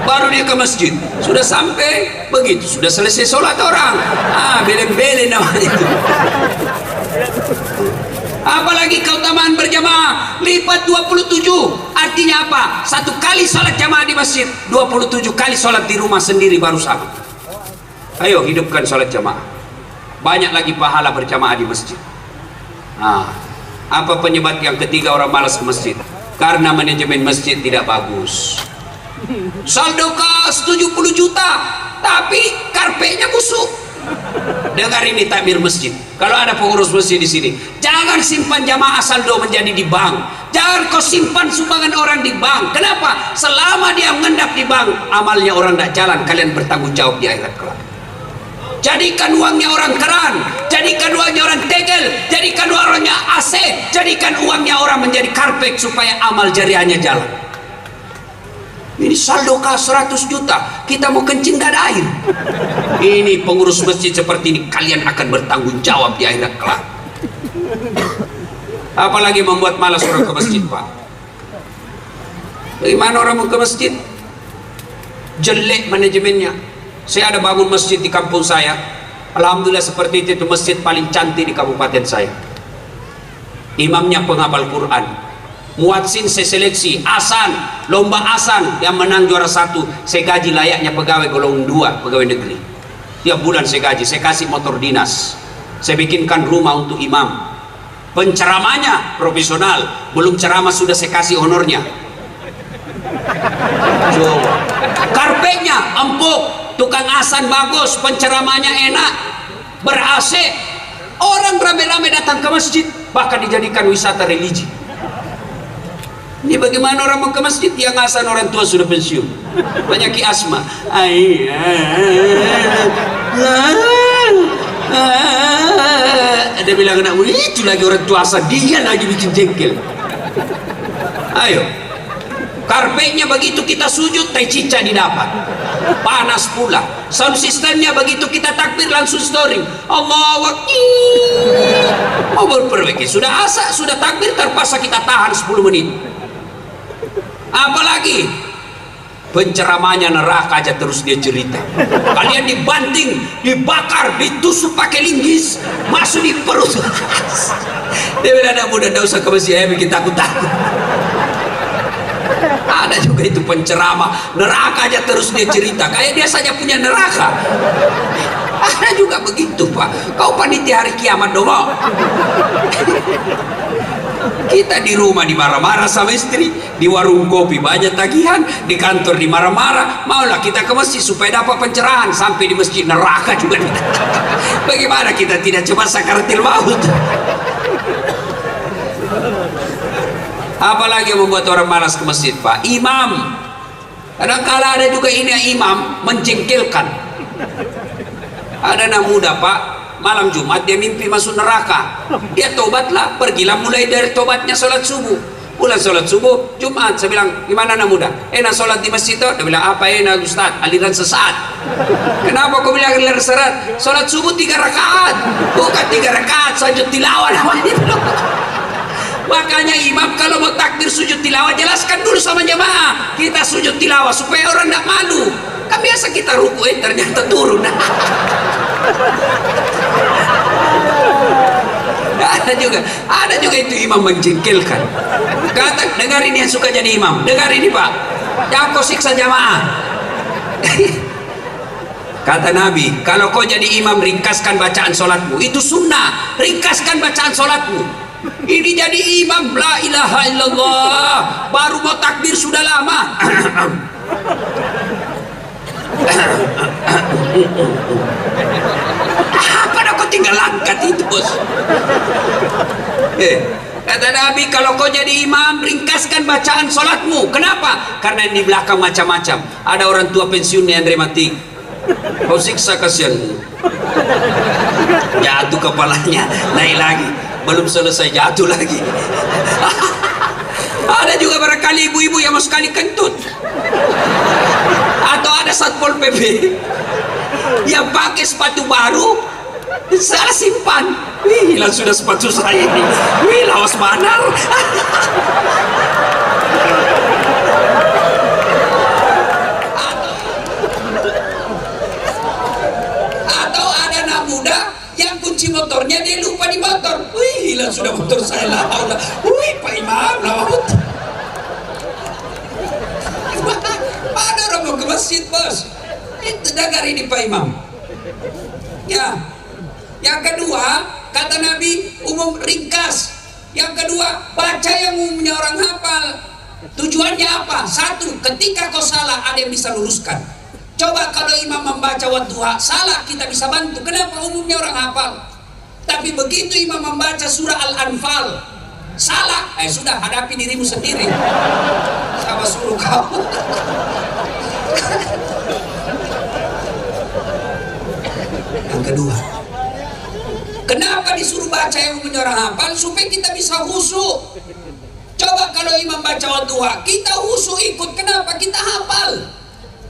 baru dia ke masjid. Sudah sampai begitu, sudah selesai sholat orang, belen-belen namanya itu. Apalagi keutamaan berjamaah lipat 27. Artinya apa? Satu kali sholat jamaah di masjid, 27 kali sholat di rumah sendiri baru sama. Ayo hidupkan sholat jamaah. Banyak lagi pahala berjamaah di masjid. Apa penyebab yang ketiga orang malas ke masjid? Karena manajemen masjid tidak bagus. Saldo kas 70 juta, tapi karpetnya busuk. Dengar ini takmir masjid. Kalau ada pengurus masjid di sini, jangan simpan jamaah saldo menjadi di bank. Jangan kau simpan sumbangan orang di bank. Kenapa? Selama dia mengendap di bank, amalnya orang tidak jalan. Kalian bertanggung jawab di akhirat kelak. Jadikan uangnya orang keran, jadikan uangnya orang tegel, jadikan uangnya AC, jadikan uangnya orang menjadi karpet supaya amal jariahnya jalan. Ini saldo kas 100 juta, kita mau kencing gak ada air. Ini pengurus masjid seperti ini, kalian akan bertanggung jawab di akhirat kelak. Apalagi membuat malas orang ke masjid, Pak. Bagaimana orang mau ke masjid? Jelek manajemennya. Saya ada bangun masjid di kampung saya. Alhamdulillah seperti itu masjid paling cantik di kabupaten saya. Imamnya penghafal Quran. Muadzin saya seleksi, asan, lomba asan, yang menang juara 1 saya gaji layaknya pegawai golongan 2, pegawai negeri. Tiap bulan saya gaji, saya kasih motor dinas, saya bikinkan rumah untuk imam. Penceramanya profesional, belum ceramah sudah saya kasih honornya. Coba. Karpetnya empuk, tukang asan bagus, penceramanya enak, ber-AC, orang rame-rame datang ke masjid, bahkan dijadikan wisata religi. Ini bagaimana orang mau ke masjid? Yang asan orang tua sudah pensiun, penyakit asma. Ada bilang anak itu lagi orang tua asan, dia lagi bikin jengkel. Ayo, karpetnya begitu kita sujud, tai cica didapat, panas pula. Sound systemnya begitu kita takbir langsung storing, Allahu Akbar. Mau berperbaiki, sudah asa, sudah takbir, terpaksa kita tahan 10 menit. Apalagi penceramanya neraka aja terus dia cerita. Kalian dibanting, dibakar, ditusuk pakai linggis, masuk di perut. Dia bilang ada mudah, tidak usah ke masjid, bikin takut-takut. Ada juga itu penceramah neraka aja terus dia cerita, kayak dia saja punya neraka. Ada juga begitu, Pak. Kau panitia hari kiamat dong. Kita di rumah dimarah-marah sama istri, di warung kopi banyak tagihan, di kantor dimarah-marah, maulah kita ke masjid supaya dapat pencerahan, sampai di masjid neraka juga. Bagaimana kita tidak coba sakaratil maut? Apalagi yang membuat orang malas ke masjid, Pak? Imam. Kadang-kala ada juga ini imam menjengkelkan. Ada anak muda, Pak, malam Jumat dia mimpi masuk neraka. Dia tobatlah, pergilah mulai dari tobatnya sholat subuh. Pulang sholat subuh, Jumat, saya bilang, gimana anak muda? Enak sholat di masjid itu? Dia bilang, apa enak Ustaz? Aliran sesat. Kenapa kau bilang aliran sesat? Sholat subuh 3 rakaat. Bukan 3 rakaat, sujud tilawah namanya. Makanya imam kalau mau takbir sujud tilawah, jelaskan dulu sama jemaah, kita sujud tilawah supaya orang tidak malu. Kan biasa kita ruku, ternyata turun. Ada juga itu imam menjengkelkan. Kata, dengar ini yang suka jadi imam, dengar ini Pak, jangan kau siksa jamaah. Kata Nabi, kalau kau jadi imam, ringkaskan bacaan sholatmu. Itu sunnah, ringkaskan bacaan sholatmu. Ini jadi imam, la ilaha illallah, baru mau takbir sudah lama. Apa dah kau tinggal angkat itu, bos? Kata Nabi, kalau kau jadi imam, ringkaskan bacaan sholatmu. Kenapa? Karena di belakang macam-macam. Ada orang tua pensiun yang dramatik, kau siksa kasihan. Jatuh kepalanya, naik lagi, belum selesai jatuh lagi. Ada juga barangkali ibu-ibu yang mau sekali kentut, atau ada satpol PP yang pakai sepatu baru, Salah simpan. Wih, hilang sudah sepatu saya ini. Wih, lawas banar. Atau ada anak muda yang kunci motornya dia lupa di motor. Wih, hilang sudah motor saya laut. Wih, Pak Imam laut. Mana orang mau ke masjid, bos? Itu dengar ini Pak Imam. Ya. Yang kedua, kata Nabi, umum ringkas. Yang kedua, baca yang umumnya orang hafal. Tujuannya apa? Satu, ketika kau salah ada yang bisa luruskan. Coba kalau imam membaca wadduha salah, kita bisa bantu. Kenapa? Umumnya orang hafal. Tapi begitu imam membaca surah Al-Anfal salah, sudah hadapi dirimu sendiri. Siapa suruh kau? Yang kedua, kenapa disuruh baca yang orang hafal? Supaya kita bisa khusyuk. Coba kalau imam baca wadduha, kita khusyuk ikut. Kenapa? Kita hafal.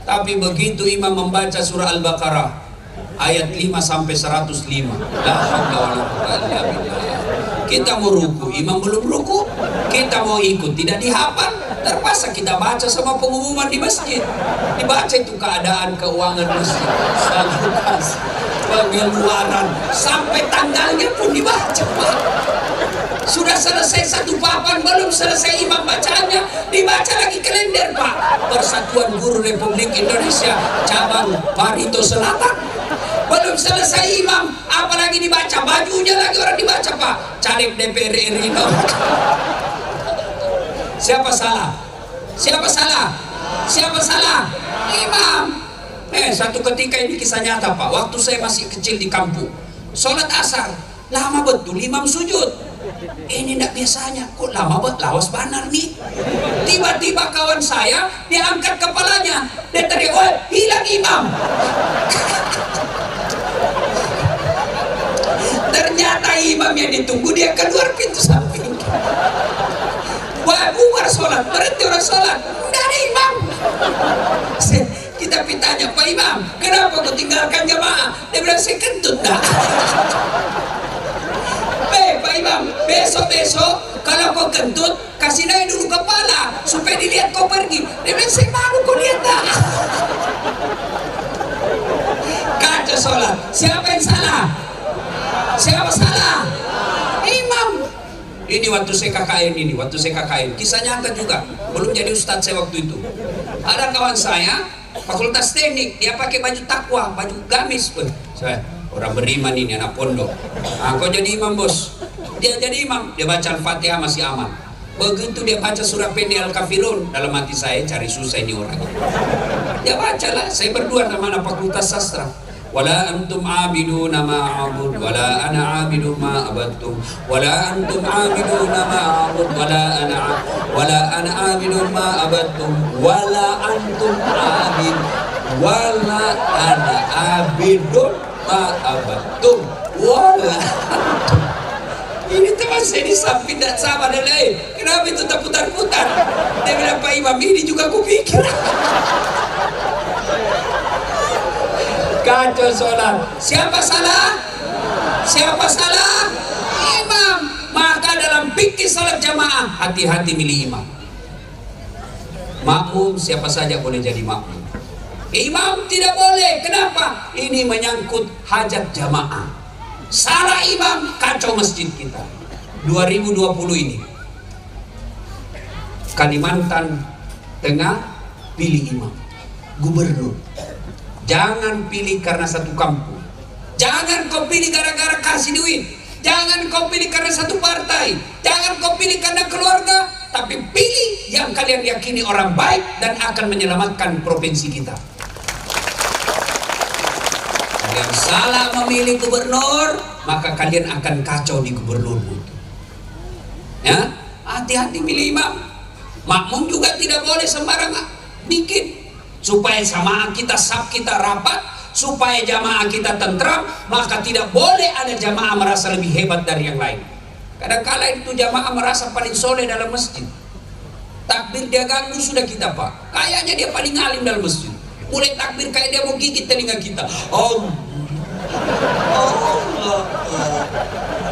Tapi begitu imam membaca surah Al-Baqarah ayat 5 sampai 105, la haula wala quwwata illa billah. Kita mau ruku, imam belum ruku, kita mau ikut, tidak dihafal, terpaksa kita baca sama pengumuman di masjid. Dibaca itu keadaan keuangan masjid, saluras, pengeluaran, sampai tanggalnya pun dibaca, Pak. Sudah selesai satu papan, belum selesai imam bacaannya, dibaca lagi kalender, Pak. Persatuan Guru Republik Indonesia cabang Barito Selatan. Belum selesai imam, apalagi dibaca, bajunya lagi orang dibaca, Pak. Caleg DPR RI. Siapa salah? Siapa salah? Siapa salah? Imam. Satu ketika, ini kisah nyata, Pak. Waktu saya masih kecil di kampung, sholat asar lama betul imam sujud. Ini tidak biasanya, kok lama banget, lawas banar nih. Tiba-tiba kawan saya, dia angkat kepalanya, dia teriak, "Woi, hilang imam." Ternyata imam yang ditunggu dia keluar pintu samping. Wah, bubar sholat, berhenti orang sholat, tidak ada imam. Kita tanya, "Pak Imam, kenapa kau tinggalkan jamaah?" Dia bilang, "Saya kentut dah." Pak Imam, besok-besok kalau kau kentut, kasih naik dulu kepala supaya dilihat kau pergi. Dia bilang, "Saya malu kau lihat tak?" Kacau sholat. Siapa yang salah? Siapa salah? Imam. Ini waktu saya KKN, kisah nyata juga. Belum jadi ustadz saya waktu itu. Ada kawan saya, fakultas teknik, dia pakai baju takwa, baju gamis. Saya, orang beriman ini, anak pondok. Kau jadi imam, bos. Dia jadi imam, dia baca Al-Fatihah masih aman. Begitu dia baca surah pendek Al-Kafirun, dalam hati saya, cari susah ini orang. Dia bacalah, saya berdua sama anak fakultas sastra. Wala antum abiduna ma a'bud wala ana abidu ma abattum wala antum abiduna ma a'bud wala ana abidu ma abattum wala antum abid wala ana abidun ma abattum wala antum. Ini teman saya di samping dan sama dan lain. Kenapa itu tak putar-putar? Dia bilang, "Pak Imam, ini juga kupikir." Kacau sholat. Siapa salah? Siapa salah? Imam. Maka dalam fikih sholat jamaah, hati-hati milih imam. Makmum siapa saja boleh jadi makmum. Imam tidak boleh. Kenapa? Ini menyangkut hajat jamaah. Salah imam, kacau masjid kita. 2020 ini Kalimantan Tengah pilih imam, gubernur. Jangan pilih karena satu kampung. Jangan kau pilih gara-gara kasih duit. Jangan kau pilih karena satu partai. Jangan kau pilih karena keluarga. Tapi pilih yang kalian yakini orang baik dan akan menyelamatkan provinsi kita. Yang salah memilih gubernur, maka kalian akan kacau di gubernur itu. Ya, hati-hati milih imam. Makmum juga tidak boleh sembarangan bikin. Supaya jamaah kita saf kita rapat, supaya jamaah kita tentram, maka tidak boleh ada jamaah merasa lebih hebat dari yang lain. Kadang-kala itu jamaah merasa paling soleh dalam masjid. Takbir dia ganggu sudah kita, Pak. Kayaknya dia paling alim dalam masjid. Mulai takbir kayak dia mau gigit telinga kita. Oh, Allah.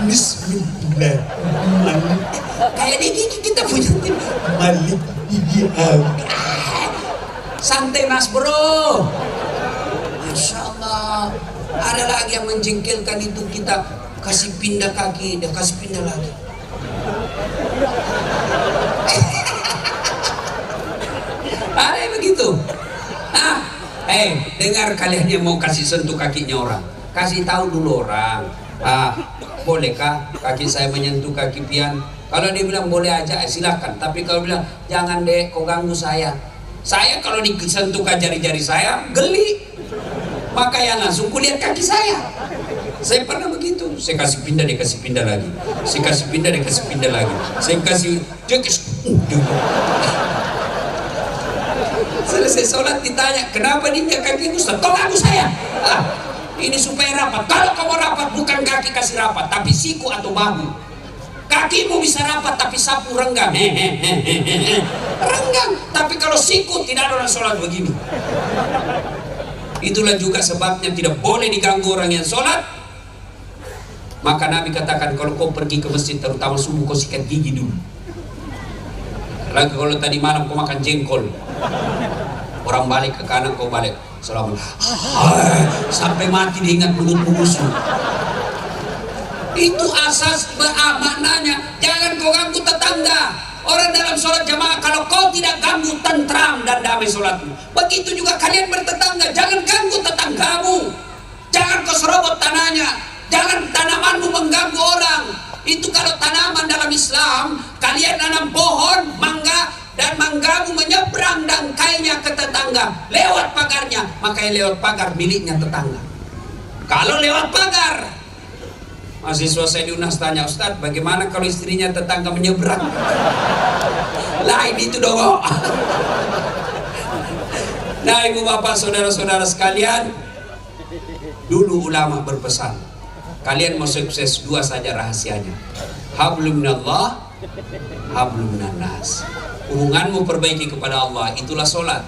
Bismillah. Kayak di kita punya tim Malik santai mas bro. Masya Allah. Ada lagi yang menjengkelkan itu, kita kasih pindah kaki, dia kasih pindah lagi. Ada begitu. Dengar kalian yang mau kasih sentuh kakinya orang, kasih tahu dulu orang. Bolehkah kaki saya menyentuh kaki pian? Kalau dia bilang boleh aja, silakan. Tapi kalau bilang jangan deh, kau ganggu saya. Saya kalau disentuh jari-jari saya geli. Maka yang langsung kulihat kaki saya. Saya pernah begitu. Saya kasih pindah, dia kasih pindah lagi. Saya kasih pindah, dia kasih pindah lagi. Saya kasih selesai sholat ditanya, kenapa diinjak kaki Ustaz? Kau ganggu saya. Ini supaya rapat. Kalau kamu rapat, bukan kaki kasih rapat, tapi siku atau bahu. Kakimu bisa rapat, tapi sapu renggang. Renggang. Tapi kalau siku, tidak ada orang sholat begini. Itulah juga sebabnya tidak boleh diganggu orang yang sholat. Maka Nabi katakan, kalau kau pergi ke masjid, terutama subuh, kau sikat gigi dulu. Lagi kalau tadi malam kau makan jengkol, orang balik ke kanan, kau balik sampai mati diingat mulutmu busuk. Itu asas maknanya. Jangan kau ganggu tetangga. Orang dalam sholat jamaah, kalau kau tidak ganggu, tentram dan damai sholatmu. Begitu juga kalian bertetangga, jangan ganggu tetanggamu. Jangan kau serobot tanahnya. Jangan tanamanmu mengganggu orang. Itu kalau tanaman dalam Islam, kalian nanam pohon mangga dan manggamu menyeberang dangkainya ke tetangga lewat pagarnya, makanya lewat pagar miliknya tetangga. Kalau lewat pagar, mahasiswa saya di UNAS tanya, Ustadz bagaimana kalau istrinya tetangga menyeberang? Lain itu dong. Nah ibu bapak saudara-saudara sekalian, dulu ulama berpesan, kalian mau sukses dua saja rahasianya, hablum minallah, hablum minannas. Hubunganmu perbaiki kepada Allah, itulah sholat.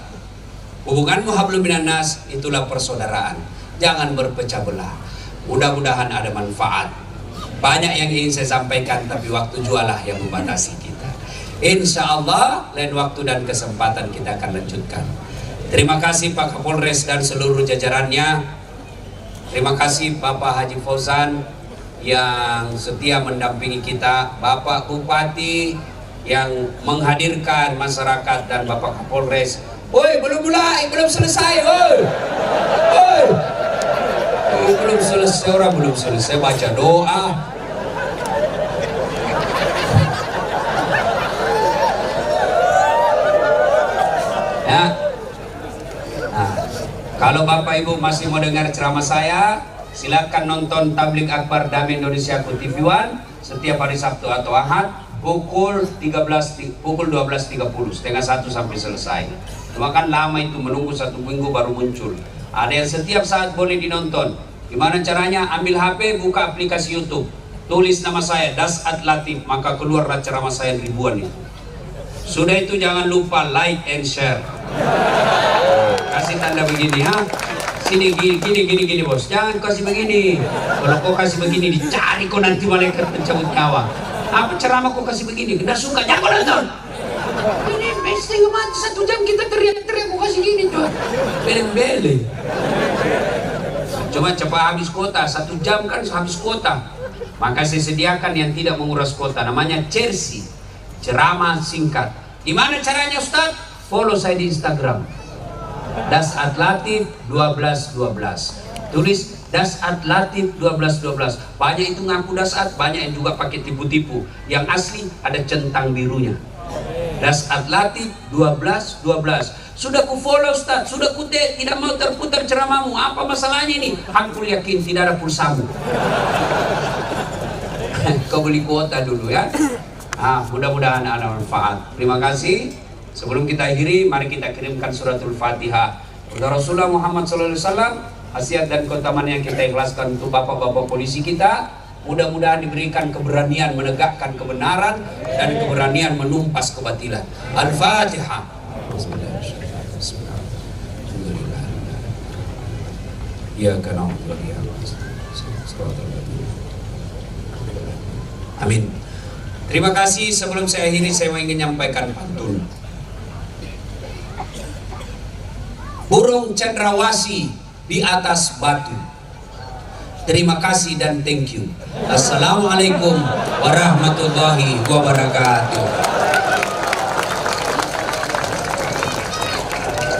Hubunganmu hablum minannas, itulah persaudaraan. Jangan berpecah belah. Mudah-mudahan ada manfaat. Banyak yang ingin saya sampaikan, tapi waktu jualah yang membatasi kita. Insya Allah lain waktu dan kesempatan kita akan lanjutkan. Terima kasih Pak Kapolres dan seluruh jajarannya. Terima kasih Bapak Haji Fauzan yang setia mendampingi kita, Bapak Bupati yang menghadirkan masyarakat, dan Bapak Kapolres. Woi, belum mulai, belum selesai. Woi, belum selesai, orang belum selesai baca doa. Ya. Nah, kalau Bapak Ibu masih mau dengar ceramah saya, silakan nonton Tabligh Akbar Damai Indonesia TV One setiap hari Sabtu atau Ahad pukul 12.30 setengah 1 sampai selesai. Cuma kan lama itu, menunggu 1 minggu baru muncul. Ada yang setiap saat boleh dinonton. Gimana caranya? Ambil HP, buka aplikasi YouTube, tulis nama saya Dasat Latif, maka keluarlah ceramah saya ribuan itu. Sudah itu jangan lupa like and share. Kasih tanda begini ha. Sini gini bos. Jangan kasih begini. Kalau kau kasih begini dicari kau nanti malaikat pencabut nyawa. Apa ceramah kau kasih begini? Kena suka, jangan kau nonton. Ini setengah mati 1 jam kita teriak-teriak kau kasih gini tuh. Beleng-beleng. Cuma cepat habis kuota, 1 jam kan habis kuota. Maka saya sediakan yang tidak menguras kuota, namanya Chersi, ceramah singkat. Gimana caranya Ustaz? Follow saya di Instagram, Dasat Latif 1212. Tulis Dasat Latif 1212. Banyak itu ngaku Dasat, banyak yang juga pakai tipu-tipu. Yang asli ada centang birunya. Dasat Latif 1212. Sudah ku follow Ustaz, sudah ku tidak mau terputar ceramahmu. Apa masalahnya ini? Aku yakin tidak ada pulsamu. Kau beli kuota dulu ya. Mudah-mudahan ada manfaat. Terima kasih. Sebelum kita akhiri, mari kita kirimkan suratul Fatihah kepada Rasulullah Muhammad SAW. Khasiat dan keutamaan yang kita ikhlaskan untuk bapak-bapak polisi kita. Mudah-mudahan diberikan keberanian menegakkan kebenaran dan keberanian menumpas kebatilan. Al-Fatihah. Iyyaka na'budu wa iyyaka nasta'in. Amin. Terima kasih. Sebelum saya akhiri, saya ingin menyampaikan pantun. Burung cendrawasih di atas batu. Terima kasih dan thank you. Assalamualaikum warahmatullahi wabarakatuh.